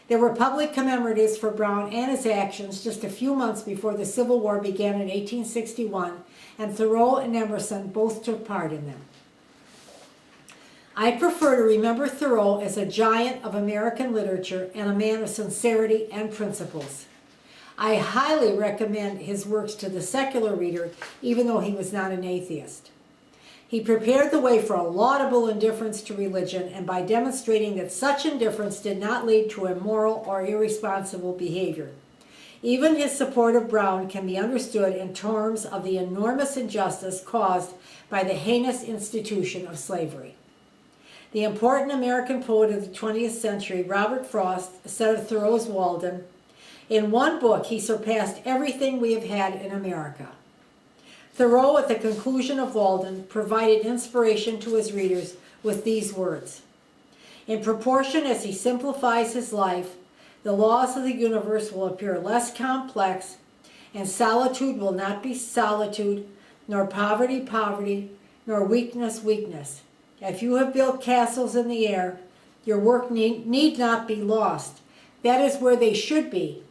There were public commemoratives for Brown and his actions just a few months before the Civil War began in 1861, and Thoreau and Emerson both took part in them. I prefer to remember Thoreau as a giant of American literature and a man of sincerity and principles. I highly recommend his works to the secular reader, even though he was not an atheist. He prepared the way for a laudable indifference to religion, and by demonstrating that such indifference did not lead to immoral or irresponsible behavior. Even his support of Brown can be understood in terms of the enormous injustice caused by the heinous institution of slavery. The important American poet of the 20th century, Robert Frost, said of Thoreau's Walden, "In one book he surpassed everything we have had in America." Thoreau, at the conclusion of Walden, provided inspiration to his readers with these words: "In proportion as he simplifies his life, the laws of the universe will appear less complex, and solitude will not be solitude, nor poverty poverty, nor weakness weakness. If you have built castles in the air, your work need not be lost. That is where they should be.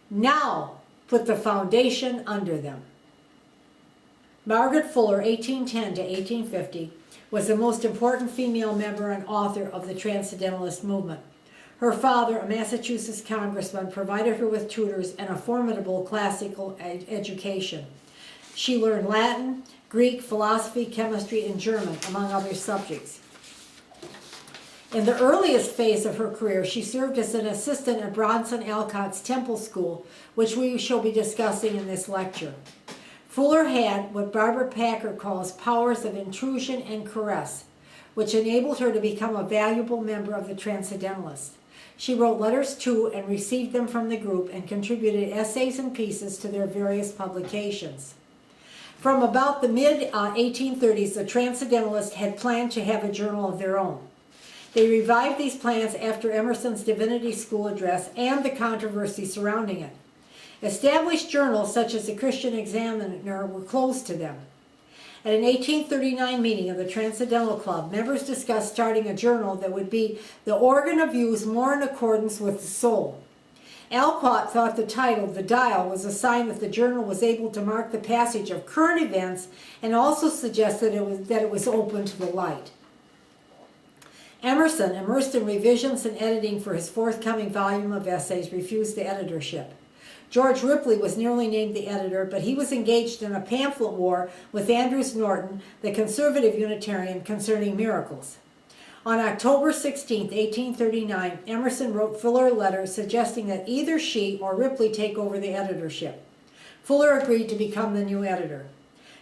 Now put the foundation under them." Margaret Fuller, 1810 to 1850, was the most important female member and author of the Transcendentalist movement. Her father, a Massachusetts congressman, provided her with tutors and a formidable classical education. She learned Latin, Greek, philosophy, chemistry, and German, among other subjects. In the earliest phase of her career, she served as an assistant at Bronson Alcott's Temple School, which we shall be discussing in this lecture. Fuller had what Barbara Packer calls powers of intrusion and caress, which enabled her to become a valuable member of the Transcendentalists. She wrote letters to and received them from the group and contributed essays and pieces to their various publications. From about the mid-1830s, the Transcendentalists had planned to have a journal of their own. They revived these plans after Emerson's Divinity School address and the controversy surrounding it. Established journals such as the Christian Examiner were closed to them. At an 1839 meeting of the Transcendental Club, members discussed starting a journal that would be the organ of views more in accordance with the soul. Alcott thought the title, The Dial, was a sign that the journal was able to mark the passage of current events and also suggested that it was open to the light. Emerson, immersed in revisions and editing for his forthcoming volume of essays, refused the editorship. George Ripley was nearly named the editor, but he was engaged in a pamphlet war with Andrews Norton, the conservative Unitarian, concerning miracles. On October 16, 1839, Emerson wrote Fuller a letter suggesting that either she or Ripley take over the editorship. Fuller agreed to become the new editor.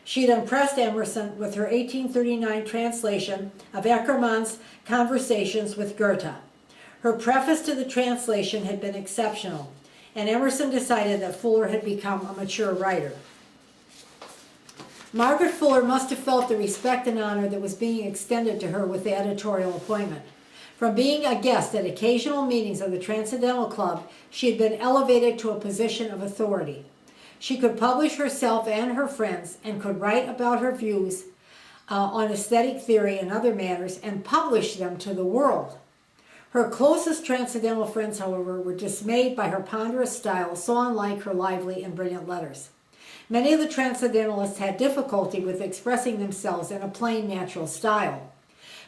She had impressed Emerson with her 1839 translation of Eckermann's Conversations with Goethe. Her preface to the translation had been exceptional, and Emerson decided that Fuller had become a mature writer. Margaret Fuller must have felt the respect and honor that was being extended to her with the editorial appointment. From being a guest at occasional meetings of the Transcendental Club, she had been elevated to a position of authority. She could publish herself and her friends and could write about her views on aesthetic theory and other matters and publish them to the world. Her closest Transcendental friends, however, were dismayed by her ponderous style, so unlike her lively and brilliant letters. Many of the Transcendentalists had difficulty with expressing themselves in a plain, natural style.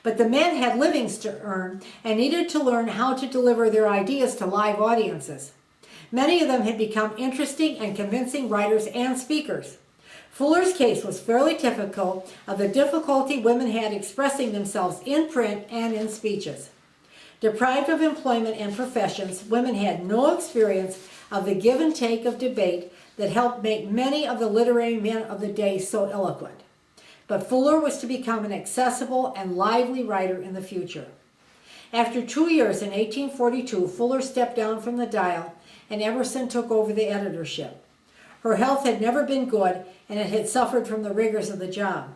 But the men had livings to earn and needed to learn how to deliver their ideas to live audiences. Many of them had become interesting and convincing writers and speakers. Fuller's case was fairly typical of the difficulty women had expressing themselves in print and in speeches. Deprived of employment and professions, women had no experience of the give and take of debate that helped make many of the literary men of the day so eloquent. But Fuller was to become an accessible and lively writer in the future. After 2 years in 1842, Fuller stepped down from the Dial and Emerson took over the editorship. Her health had never been good and it had suffered from the rigors of the job.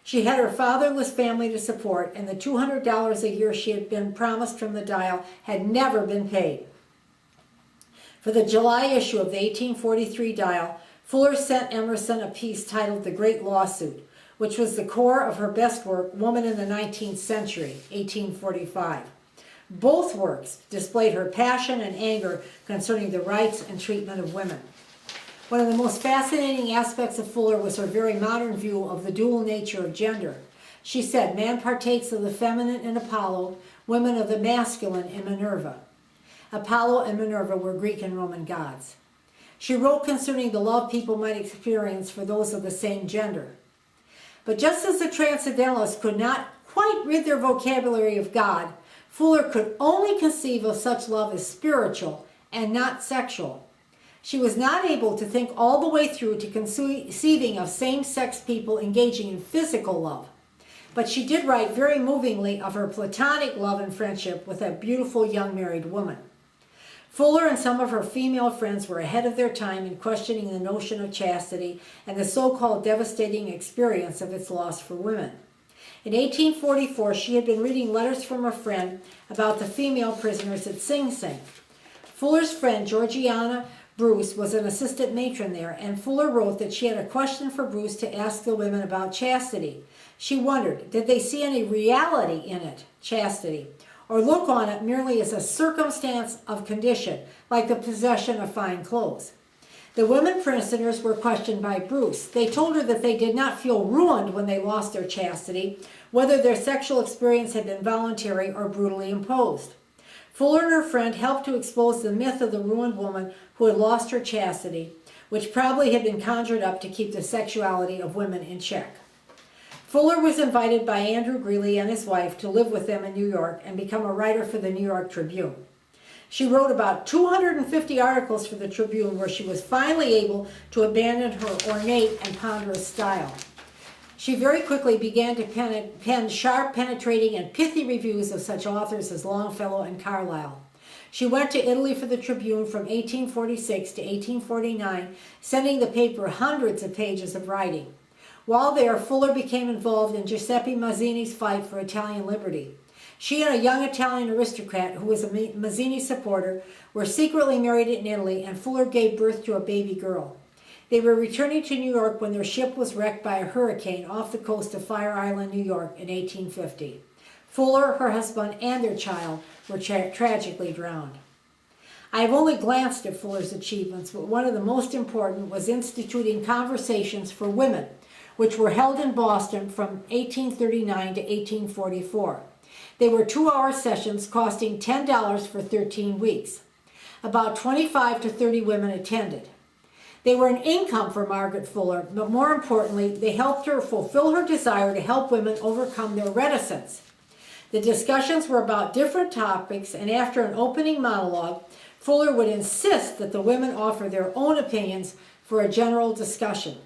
She had her fatherless family to support, and the $200 a year she had been promised from the Dial had never been paid. For the July issue of the 1843 Dial, Fuller sent Emerson a piece titled The Great Lawsuit, which was the core of her best work, Woman in the 19th Century, 1845. Both works displayed her passion and anger concerning the rights and treatment of women. One of the most fascinating aspects of Fuller was her very modern view of the dual nature of gender. She said, man partakes of the feminine in Apollo, women of the masculine in Minerva. Apollo and Minerva were Greek and Roman gods. She wrote concerning the love people might experience for those of the same gender. But just as the Transcendentalists could not quite rid their vocabulary of God, Fuller could only conceive of such love as spiritual and not sexual. She was not able to think all the way through to conceiving of same-sex people engaging in physical love. But she did write very movingly of her platonic love and friendship with a beautiful young married woman. Fuller and some of her female friends were ahead of their time in questioning the notion of chastity and the so-called devastating experience of its loss for women. In 1844, she had been reading letters from a friend about the female prisoners at Sing Sing. Fuller's friend, Georgiana Bruce, was an assistant matron there, and Fuller wrote that she had a question for Bruce to ask the women about chastity. She wondered, did they see any reality in it, chastity, or look on it merely as a circumstance of condition, like the possession of fine clothes? The women prisoners were questioned by Bruce. They told her that they did not feel ruined when they lost their chastity, whether their sexual experience had been voluntary or brutally imposed. Fuller and her friend helped to expose the myth of the ruined woman who had lost her chastity, which probably had been conjured up to keep the sexuality of women in check. Fuller was invited by Andrew Greeley and his wife to live with them in New York and become a writer for the New York Tribune. She wrote about 250 articles for the Tribune, where she was finally able to abandon her ornate and ponderous style. She very quickly began to pen sharp, penetrating, and pithy reviews of such authors as Longfellow and Carlyle. She went to Italy for the Tribune from 1846 to 1849, sending the paper hundreds of pages of writing. While there, Fuller became involved in Giuseppe Mazzini's fight for Italian liberty. She and a young Italian aristocrat who was a Mazzini supporter were secretly married in Italy, and Fuller gave birth to a baby girl. They were returning to New York when their ship was wrecked by a hurricane off the coast of Fire Island, New York in 1850. Fuller, her husband, and their child were tragically drowned. I have only glanced at Fuller's achievements, but one of the most important was instituting conversations for women, which were held in Boston from 1839 to 1844. They were 2-hour sessions costing $10 for 13 weeks. About 25 to 30 women attended. They were an income for Margaret Fuller, but more importantly, they helped her fulfill her desire to help women overcome their reticence. The discussions were about different topics, and after an opening monologue, Fuller would insist that the women offer their own opinions for a general discussion.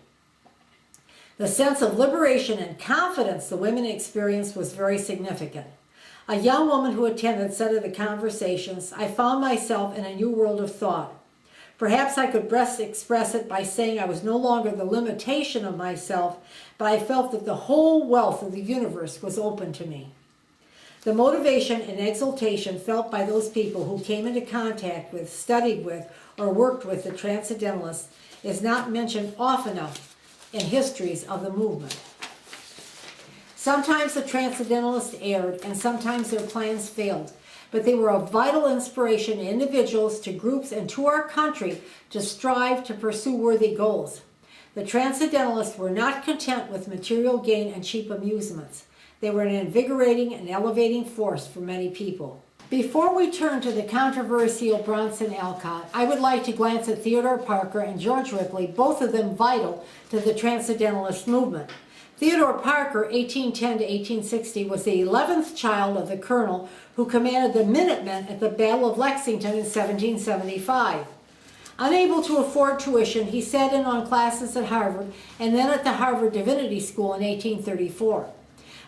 The sense of liberation and confidence the women experienced was very significant. A young woman who attended said of the conversations, "I found myself in a new world of thought. Perhaps I could best express it by saying I was no longer the limitation of myself, but I felt that the whole wealth of the universe was open to me." The motivation and exultation felt by those people who came into contact with, studied with, or worked with the Transcendentalists is not mentioned often enough in histories of the movement. Sometimes the Transcendentalists erred, and sometimes their plans failed, but they were a vital inspiration to individuals, to groups, and to our country to strive to pursue worthy goals. The Transcendentalists were not content with material gain and cheap amusements. They were an invigorating and elevating force for many people. Before we turn to the controversial Bronson Alcott, I would like to glance at Theodore Parker and George Ripley, both of them vital to the Transcendentalist movement. Theodore Parker, 1810 to 1860, was the 11th child of the colonel who commanded the Minutemen at the Battle of Lexington in 1775. Unable to afford tuition, he sat in on classes at Harvard and then at the Harvard Divinity School in 1834.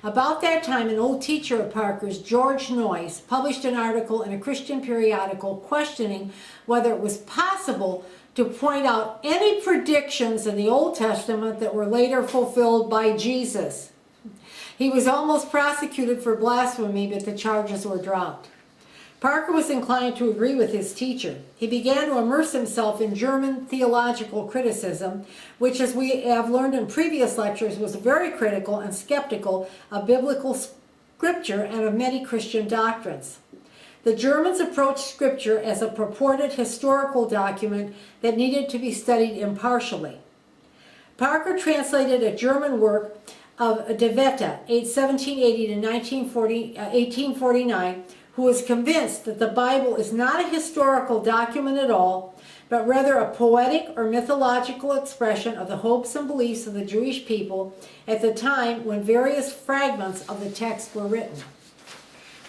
About that time, an old teacher of Parker's, George Noyes, published an article in a Christian periodical questioning whether it was possible to point out any predictions in the Old Testament that were later fulfilled by Jesus. He was almost prosecuted for blasphemy, but the charges were dropped. Parker was inclined to agree with his teacher. He began to immerse himself in German theological criticism, which, as we have learned in previous lectures, was very critical and skeptical of biblical scripture and of many Christian doctrines. The Germans approached scripture as a purported historical document that needed to be studied impartially. Parker translated a German work of De Wette, 1780 to 1849, who was convinced that the Bible is not a historical document at all, but rather a poetic or mythological expression of the hopes and beliefs of the Jewish people at the time when various fragments of the text were written.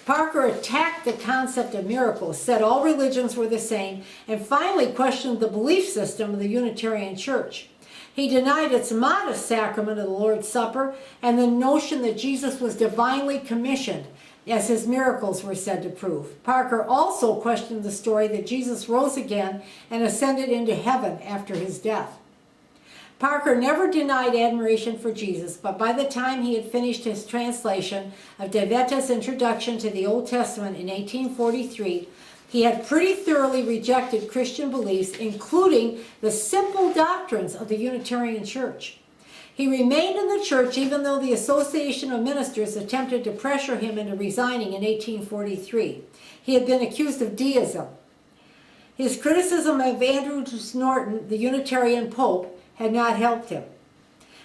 Parker attacked the concept of miracles, said all religions were the same, and finally questioned the belief system of the Unitarian Church. He denied its modest sacrament of the Lord's Supper and the notion that Jesus was divinely commissioned, as his miracles were said to prove. Parker also questioned the story that Jesus rose again and ascended into heaven after his death. Parker never denied admiration for Jesus, but by the time he had finished his translation of De Wette's introduction to the Old Testament in 1843, he had pretty thoroughly rejected Christian beliefs, including the simple doctrines of the Unitarian Church. He remained in the church even though the Association of Ministers attempted to pressure him into resigning in 1843. He had been accused of deism. His criticism of Andrews Norton, the Unitarian Pope, had not helped him.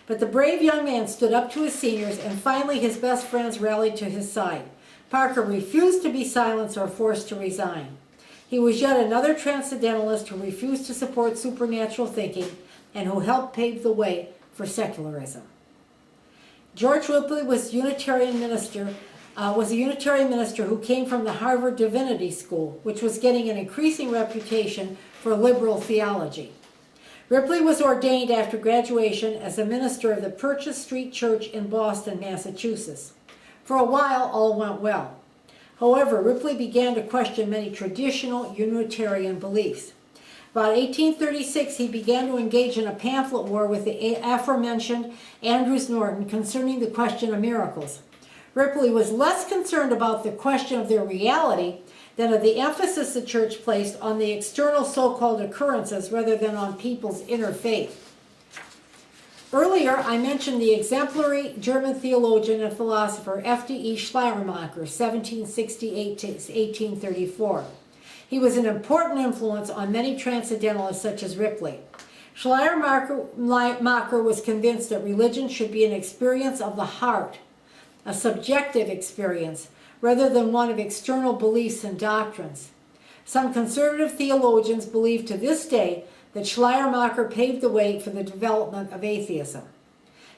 But the brave young man stood up to his seniors, and finally his best friends rallied to his side. Parker refused to be silenced or forced to resign. He was yet another transcendentalist who refused to support supernatural thinking and who helped pave the way for secularism. George Ripley was a Unitarian minister who came from the Harvard Divinity School, which was getting an increasing reputation for liberal theology. Ripley was ordained after graduation as a minister of the Purchase Street Church in Boston, Massachusetts. For a while, all went well. However, Ripley began to question many traditional Unitarian beliefs. About 1836, he began to engage in a pamphlet war with the aforementioned Andrews Norton concerning the question of miracles. Ripley was less concerned about the question of their reality than of the emphasis the church placed on the external so-called occurrences rather than on people's inner faith. Earlier, I mentioned the exemplary German theologian and philosopher F.D.E. Schleiermacher, 1768 to 1834. He was an important influence on many transcendentalists such as Ripley. Schleiermacher was convinced that religion should be an experience of the heart, a subjective experience, rather than one of external beliefs and doctrines. Some conservative theologians believe to this day that Schleiermacher paved the way for the development of atheism.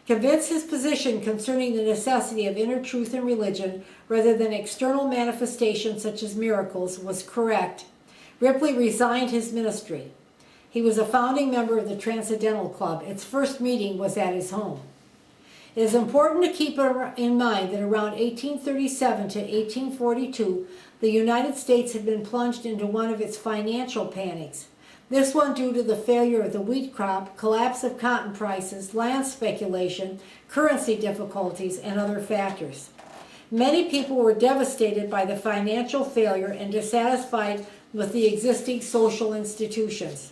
Convinced his position concerning the necessity of inner truth in religion rather than external manifestations such as miracles was correct, Ripley resigned his ministry. He was a founding member of the Transcendental Club. Its first meeting was at his home. It is important to keep in mind that around 1837 to 1842, the United States had been plunged into one of its financial panics. This one due to the failure of the wheat crop, collapse of cotton prices, land speculation, currency difficulties, and other factors. Many people were devastated by the financial failure and dissatisfied with the existing social institutions.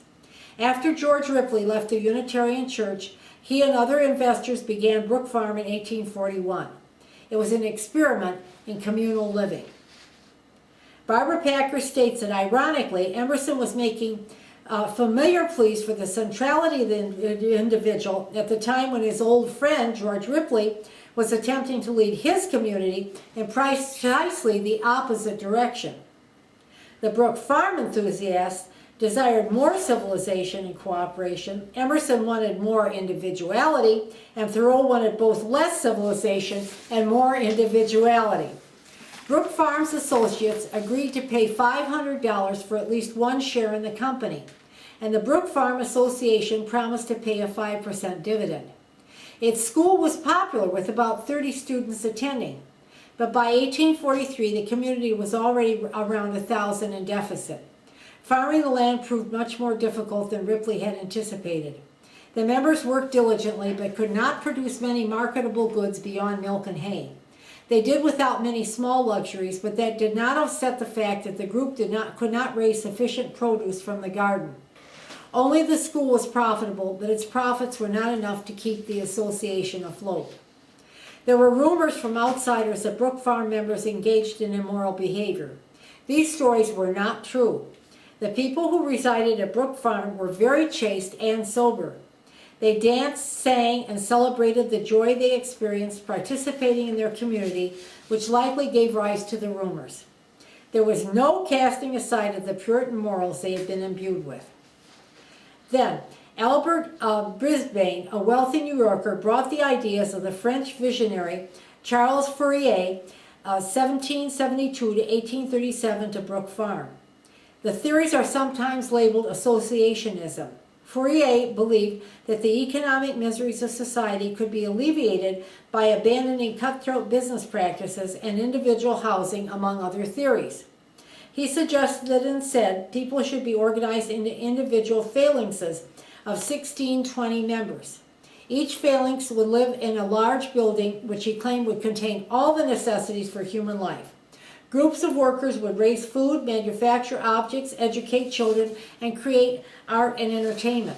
After George Ripley left the Unitarian Church, he and other investors began Brook Farm in 1841. It was an experiment in communal living. Barbara Packer states that, ironically, Emerson was making familiar pleas for the centrality of the individual at the time when his old friend, George Ripley, was attempting to lead his community in precisely the opposite direction. The Brook Farm enthusiasts desired more civilization and cooperation. Emerson wanted more individuality, and Thoreau wanted both less civilization and more individuality. Brook Farm's associates agreed to pay $500 for at least one share in the company. and the Brook Farm Association promised to pay a 5% dividend. Its school was popular with about 30 students attending, but by 1843 the community was already around 1,000 in deficit. Farming the land proved much more difficult than Ripley had anticipated. The members worked diligently but could not produce many marketable goods beyond milk and hay. They did without many small luxuries, but that did not offset the fact that the group could not raise sufficient produce from the garden. Only the school was profitable, but its profits were not enough to keep the association afloat. There were rumors from outsiders that Brook Farm members engaged in immoral behavior. These stories were not true. The people who resided at Brook Farm were very chaste and sober. They danced, sang, and celebrated the joy they experienced participating in their community, which likely gave rise to the rumors. There was no casting aside of the Puritan morals they had been imbued with. Then, Albert Brisbane, a wealthy New Yorker, brought the ideas of the French visionary Charles Fourier, 1772 to 1837, to Brook Farm. The theories are sometimes labeled associationism. Fourier believed that the economic miseries of society could be alleviated by abandoning cutthroat business practices and individual housing, among other theories. He suggested that instead, people should be organized into individual phalanxes of 16-20 members. Each phalanx would live in a large building which he claimed would contain all the necessities for human life. Groups of workers would raise food, manufacture objects, educate children, and create art and entertainment.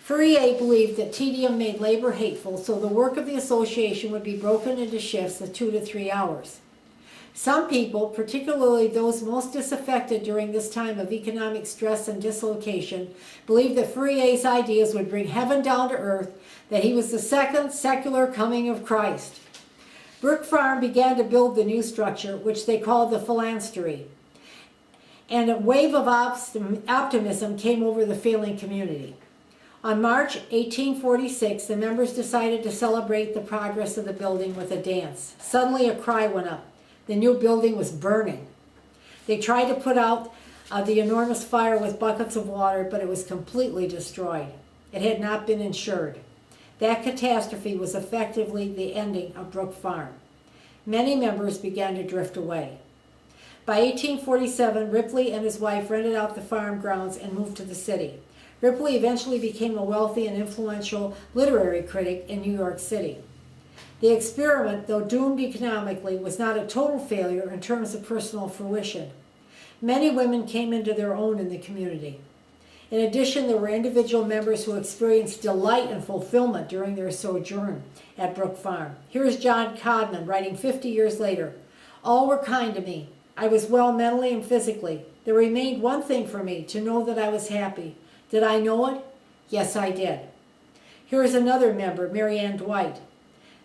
Fourier believed that tedium made labor hateful, so the work of the association would be broken into shifts of 2 to 3 hours. Some people, particularly those most disaffected during this time of economic stress and dislocation, believed that Fourier's ideas would bring heaven down to earth, that he was the second secular coming of Christ. Brook Farm began to build the new structure, which they called the phalanstery, and a wave of optimism came over the failing community. On March 1846, the members decided to celebrate the progress of the building with a dance. Suddenly a cry went up. The new building was burning. They tried to put out the enormous fire with buckets of water, but it was completely destroyed. It had not been insured. That catastrophe was effectively the ending of Brook Farm. Many members began to drift away. By 1847, Ripley and his wife rented out the farm grounds and moved to the city. Ripley eventually became a wealthy and influential literary critic in New York City. The experiment, though doomed economically, was not a total failure in terms of personal fruition. Many women came into their own in the community. In addition, there were individual members who experienced delight and fulfillment during their sojourn at Brook Farm. Here's John Codman writing 50 years later. All were kind to me. I was well mentally and physically. There remained one thing for me, to know that I was happy. Did I know it? Yes, I did. Here is another member, Mary Ann Dwight.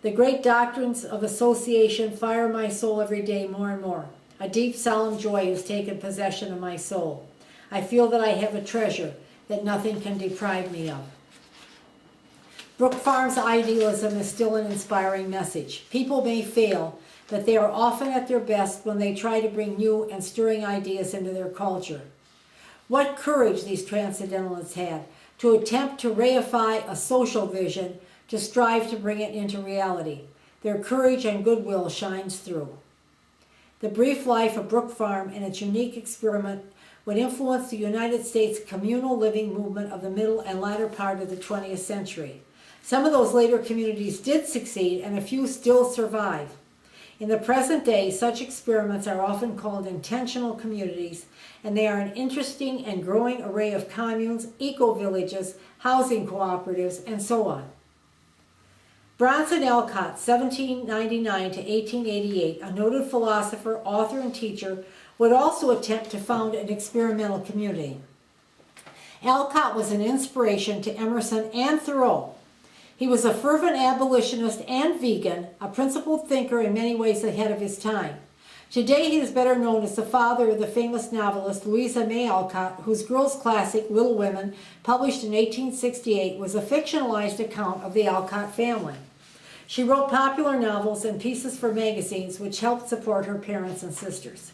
The great doctrines of association fire my soul every day more and more. A deep, solemn joy has taken possession of my soul. I feel that I have a treasure that nothing can deprive me of. Brook Farm's idealism is still an inspiring message. People may fail, but they are often at their best when they try to bring new and stirring ideas into their culture. What courage these transcendentalists had to attempt to reify a social vision, to strive to bring it into reality. Their courage and goodwill shines through. The brief life of Brook Farm and its unique experiment would influence the United States communal living movement of the middle and latter part of the 20th century. Some of those later communities did succeed, and a few still survive. In the present day, such experiments are often called intentional communities, and they are an interesting and growing array of communes, eco-villages, housing cooperatives, and so on. Bronson Alcott, 1799 to 1888, a noted philosopher, author, and teacher, would also attempt to found an experimental community. Alcott was an inspiration to Emerson and Thoreau. He was a fervent abolitionist and vegan, a principled thinker in many ways ahead of his time. Today he is better known as the father of the famous novelist Louisa May Alcott, whose girls' classic Little Women, published in 1868, was a fictionalized account of the Alcott family. She wrote popular novels and pieces for magazines which helped support her parents and sisters.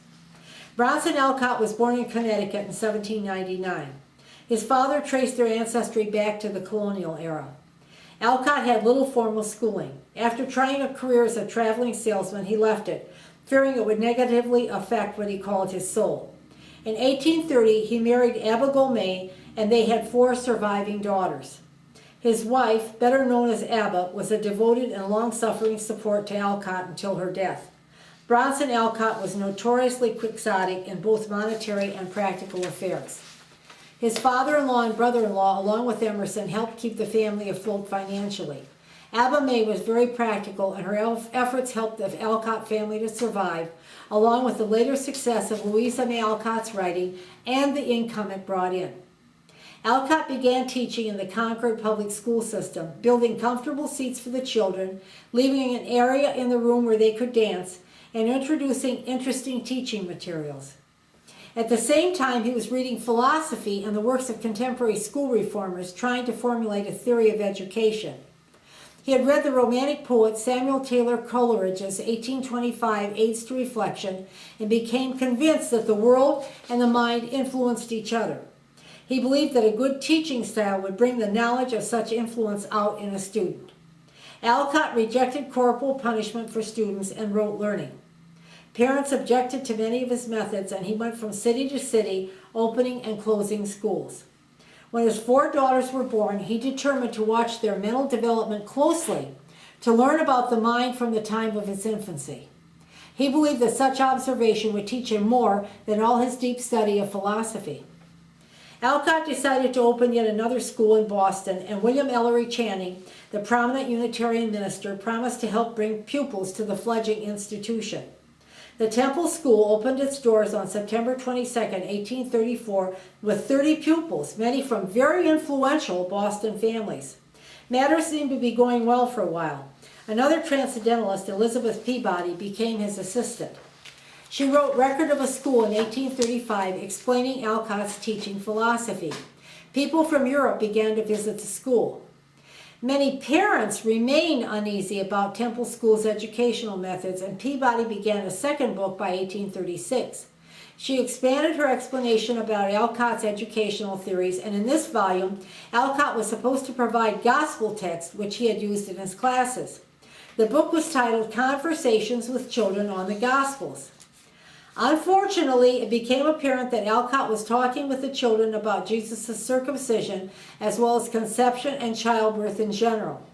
Bronson Alcott was born in Connecticut in 1799. His father traced their ancestry back to the colonial era. Alcott had little formal schooling. After trying a career as a traveling salesman, he left it, fearing it would negatively affect what he called his soul. In 1830, he married Abigail May, and they had 4 surviving daughters. His wife, better known as Abba, was a devoted and long-suffering support to Alcott until her death. Bronson Alcott was notoriously quixotic in both monetary and practical affairs. His father-in-law and brother-in-law, along with Emerson, helped keep the family afloat financially. Abba May was very practical, and her efforts helped the Alcott family to survive, along with the later success of Louisa May Alcott's writing and the income it brought in. Alcott began teaching in the Concord public school system, building comfortable seats for the children, leaving an area in the room where they could dance, and introducing interesting teaching materials. At the same time, he was reading philosophy and the works of contemporary school reformers, trying to formulate a theory of education. He had read the Romantic poet Samuel Taylor Coleridge's 1825 Aids to Reflection and became convinced that the world and the mind influenced each other. He believed that a good teaching style would bring the knowledge of such influence out in a student. Alcott rejected corporal punishment for students and rote learning. Parents objected to many of his methods, and he went from city to city, opening and closing schools. When his 4 daughters were born, he determined to watch their mental development closely, to learn about the mind from the time of its infancy. He believed that such observation would teach him more than all his deep study of philosophy. Alcott decided to open yet another school in Boston, and William Ellery Channing, the prominent Unitarian minister, promised to help bring pupils to the fledgling institution. The Temple School opened its doors on September 22, 1834, with 30 pupils, many from very influential Boston families. Matters seemed to be going well for a while. Another Transcendentalist, Elizabeth Peabody, became his assistant. She wrote Record of a School in 1835 explaining Alcott's teaching philosophy. People from Europe began to visit the school. Many parents remained uneasy about Temple School's educational methods, and Peabody began a second book by 1836. She expanded her explanation about Alcott's educational theories, and in this volume, Alcott was supposed to provide gospel texts, which he had used in his classes. The book was titled Conversations with Children on the Gospels. Unfortunately, it became apparent that Alcott was talking with the children about Jesus' circumcision, as well as conception and childbirth in general.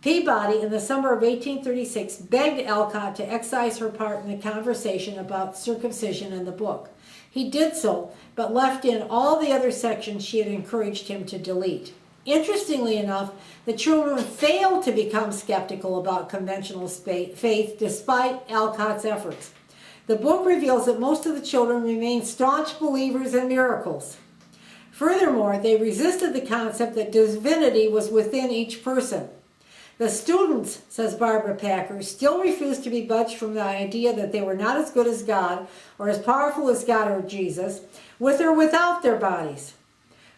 Peabody, in the summer of 1836, begged Alcott to excise her part in the conversation about circumcision in the book. He did so, but left in all the other sections she had encouraged him to delete. Interestingly enough, the children failed to become skeptical about conventional faith despite Alcott's efforts. The book reveals that most of the children remained staunch believers in miracles. Furthermore, they resisted the concept that divinity was within each person. The students, says Barbara Packer, still refused to be budged from the idea that they were not as good as God or as powerful as God or Jesus, with or without their bodies.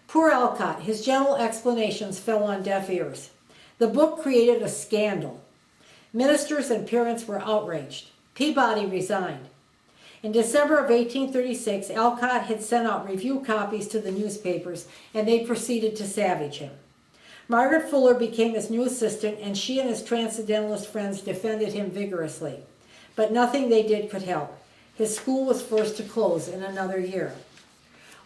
Poor Alcott, his gentle explanations fell on deaf ears. The book created a scandal. Ministers and parents were outraged. Peabody resigned. In December of 1836, Alcott had sent out review copies to the newspapers, and they proceeded to savage him. Margaret Fuller became his new assistant, and she and his Transcendentalist friends defended him vigorously. But nothing they did could help. His school was forced to close in another year.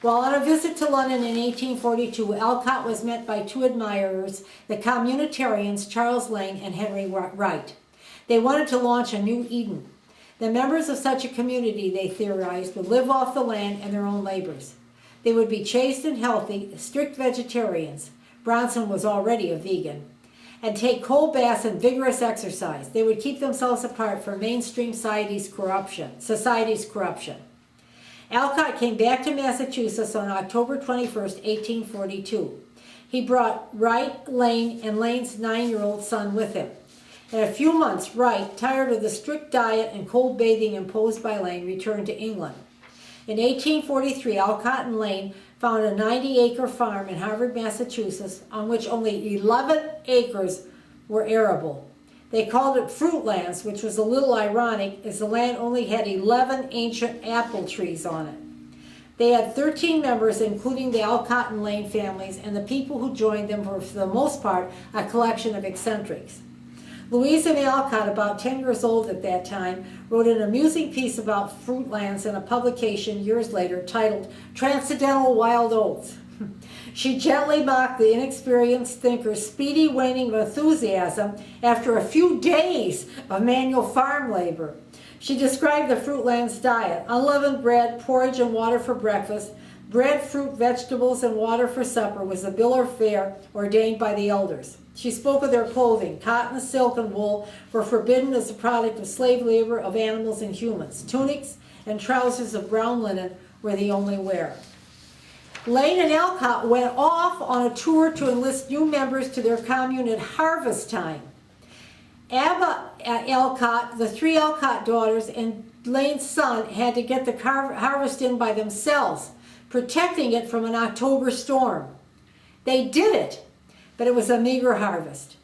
While on a visit to London in 1842, Alcott was met by 2 admirers, the Communitarians Charles Lane and Henry Wright. They wanted to launch a new Eden. The members of such a community, they theorized, would live off the land and their own labors. They would be chaste and healthy, strict vegetarians. Bronson was already a vegan. And take cold baths and vigorous exercise. They would keep themselves apart from mainstream society's corruption. Alcott came back to Massachusetts on October 21, 1842. He brought Wright, Lane, and Lane's 9-year-old son with him. In a few months, Wright, tired of the strict diet and cold bathing imposed by Lane, returned to England. In 1843, Alcott and Lane found a 90-acre farm in Harvard, Massachusetts, on which only 11 acres were arable. They called it Fruitlands, which was a little ironic, as the land only had 11 ancient apple trees on it. They had 13 members, including the Alcott and Lane families, and the people who joined them were, for the most part, a collection of eccentrics. Louisa May Alcott, about 10 years old at that time, wrote an amusing piece about fruitlands in a publication years later titled Transcendental Wild Oats. She gently mocked the inexperienced thinker's speedy waning of enthusiasm after a few days of manual farm labor. She described the fruitlands diet: unleavened bread, porridge and water for breakfast, bread, fruit, vegetables, and water for supper was the bill of fare ordained by the elders. She spoke of their clothing. Cotton, silk, and wool were forbidden as a product of slave labor of animals and humans. Tunics and trousers of brown linen were the only wear. Lane and Alcott went off on a tour to enlist new members to their commune at harvest time. Abba Alcott, the 3 Alcott daughters, and Lane's son had to get the harvest in by themselves, protecting it from an October storm. They did it, but it was a meager harvest.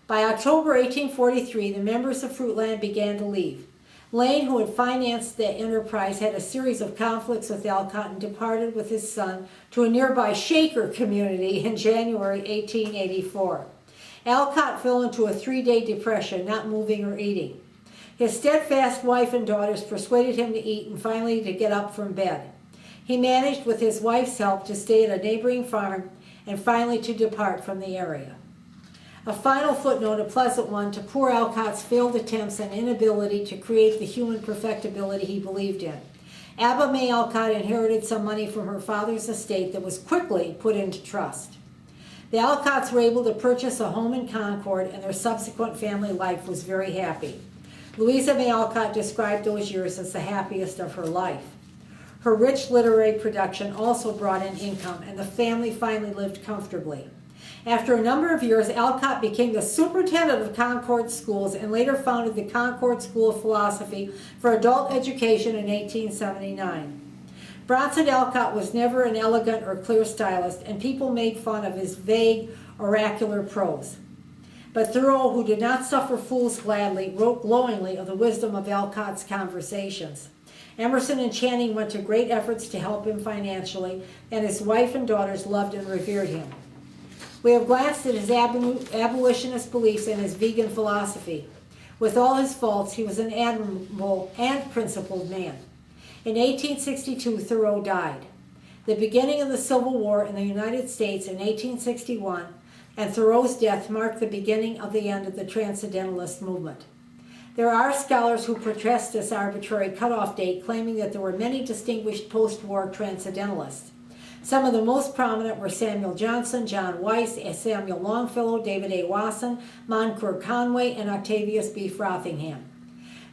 By October 1843, the members of Fruitland began to leave. Lane, who had financed the enterprise, had a series of conflicts with Alcott and departed with his son to a nearby Shaker community in January 1884. Alcott fell into a 3-day depression, not moving or eating. His steadfast wife and daughters persuaded him to eat and finally to get up from bed. He managed, with his wife's help, to stay at a neighboring farm and finally to depart from the area. A final footnote, a pleasant one, to poor Alcott's failed attempts and inability to create the human perfectibility he believed in. Abba May Alcott inherited some money from her father's estate that was quickly put into trust. The Alcotts were able to purchase a home in Concord, and their subsequent family life was very happy. Louisa May Alcott described those years as the happiest of her life. Her rich literary production also brought in income, and the family finally lived comfortably. After a number of years, Alcott became the superintendent of Concord schools and later founded the Concord School of Philosophy for adult education in 1879. Bronson Alcott was never an elegant or clear stylist, and people made fun of his vague, oracular prose. But Thoreau, who did not suffer fools gladly, wrote glowingly of the wisdom of Alcott's conversations. Emerson and Channing went to great efforts to help him financially, and his wife and daughters loved and revered him. We have glanced at his abolitionist beliefs and his vegan philosophy. With all his faults, he was an admirable and principled man. In 1862, Thoreau died. The beginning of the Civil War in the United States in 1861 and Thoreau's death marked the beginning of the end of the Transcendentalist movement. There are scholars who protest this arbitrary cutoff date, claiming that there were many distinguished post-war Transcendentalists. Some of the most prominent were Samuel Johnson, John Weiss, Samuel Longfellow, David A. Wasson, Moncure Conway, and Octavius B. Frothingham.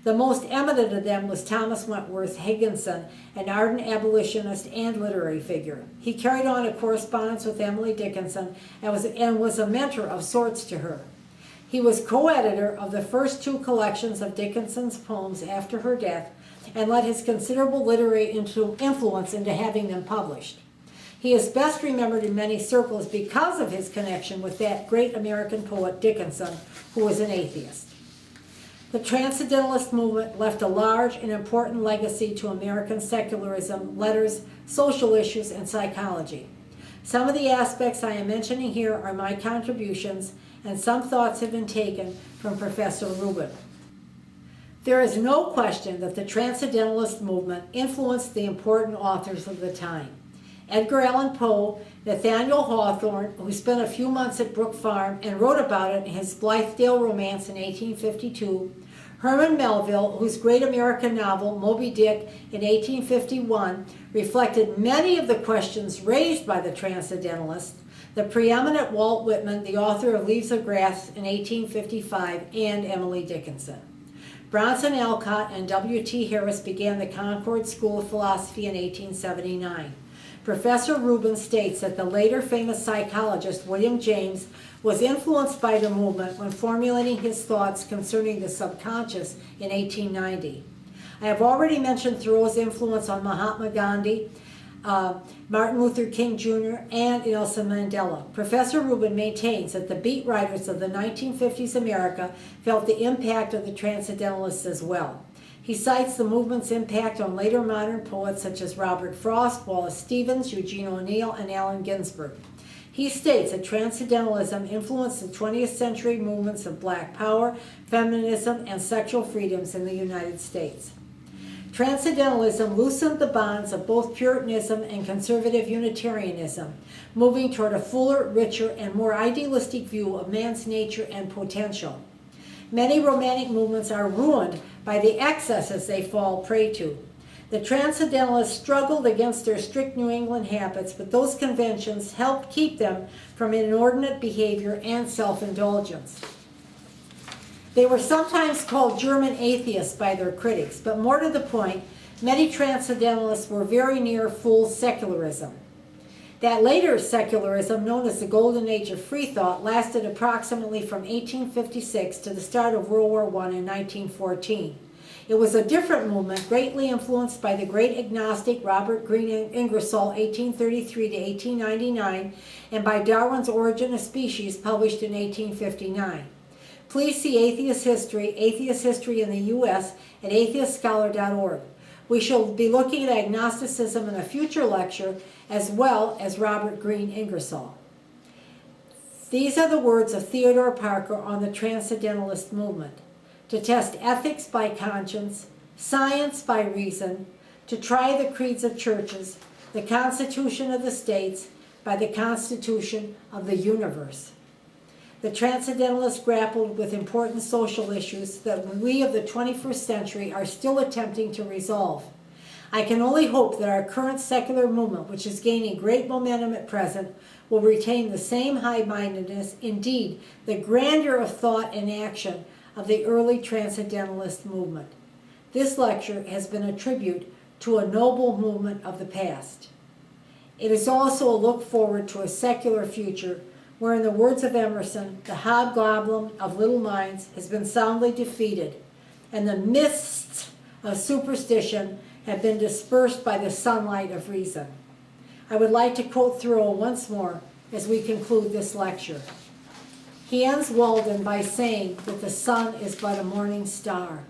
The most eminent of them was Thomas Wentworth Higginson, an ardent abolitionist and literary figure. He carried on a correspondence with Emily Dickinson and was a mentor of sorts to her. He was co-editor of the first 2 collections of Dickinson's poems after her death and led his considerable literary influence into having them published. He is best remembered in many circles because of his connection with that great American poet Dickinson, who was an atheist. The Transcendentalist movement left a large and important legacy to American secularism, letters, social issues, and psychology. Some of the aspects I am mentioning here are my contributions, and some thoughts have been taken from Professor Rubin. There is no question that the Transcendentalist movement influenced the important authors of the time. Edgar Allan Poe, Nathaniel Hawthorne, who spent a few months at Brook Farm and wrote about it in his Blithedale Romance in 1852, Herman Melville, whose great American novel, Moby Dick, in 1851, reflected many of the questions raised by the Transcendentalists, the preeminent Walt Whitman, the author of Leaves of Grass in 1855, and Emily Dickinson. Bronson Alcott and W.T. Harris began the Concord School of Philosophy in 1879. Professor Rubin states that the later famous psychologist William James was influenced by the movement when formulating his thoughts concerning the subconscious in 1890. I have already mentioned Thoreau's influence on Mahatma Gandhi, Martin Luther King Jr., and Nelson Mandela. Professor Rubin maintains that the beat writers of the 1950s America felt the impact of the Transcendentalists as well. He cites the movement's impact on later modern poets such as Robert Frost, Wallace Stevens, Eugene O'Neill, and Allen Ginsberg. He states that Transcendentalism influenced the 20th century movements of Black power, feminism, and sexual freedoms in the United States. Transcendentalism loosened the bonds of both Puritanism and conservative Unitarianism, moving toward a fuller, richer, and more idealistic view of man's nature and potential. Many romantic movements are ruined by the excesses they fall prey to. The Transcendentalists struggled against their strict New England habits, but those conventions helped keep them from inordinate behavior and self-indulgence. They were sometimes called German atheists by their critics, but more to the point, many Transcendentalists were very near full secularism. That later secularism, known as the Golden Age of Free Thought, lasted approximately from 1856 to the start of World War I in 1914. It was a different movement, greatly influenced by the great agnostic Robert Greene Ingersoll, 1833 to 1899, and by Darwin's Origin of Species, published in 1859. Please see Atheist History in the U.S. at AtheistScholar.org. We shall be looking at agnosticism in a future lecture, as well as Robert Greene Ingersoll. These are the words of Theodore Parker on the Transcendentalist movement: to test ethics by conscience, science by reason, to try the creeds of churches, the constitution of the states, by the constitution of the universe. The Transcendentalists grappled with important social issues that we of the 21st century are still attempting to resolve. I can only hope that our current secular movement, which is gaining great momentum at present, will retain the same high-mindedness, indeed, the grandeur of thought and action of the early Transcendentalist movement. This lecture has been a tribute to a noble movement of the past. It is also a look forward to a secular future where, in the words of Emerson, the hobgoblin of little minds has been soundly defeated, and the mists of superstition have been dispersed by the sunlight of reason. I would like to quote Thoreau once more as we conclude this lecture. He ends Walden by saying that the sun is but a morning star,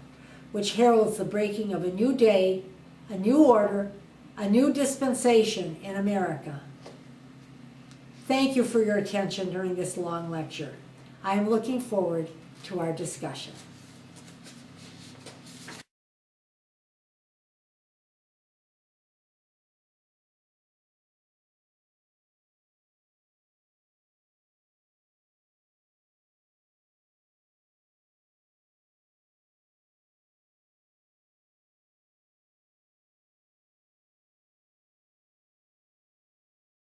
which heralds the breaking of a new day, a new order, a new dispensation in America. Thank you for your attention during this long lecture. I am looking forward to our discussion.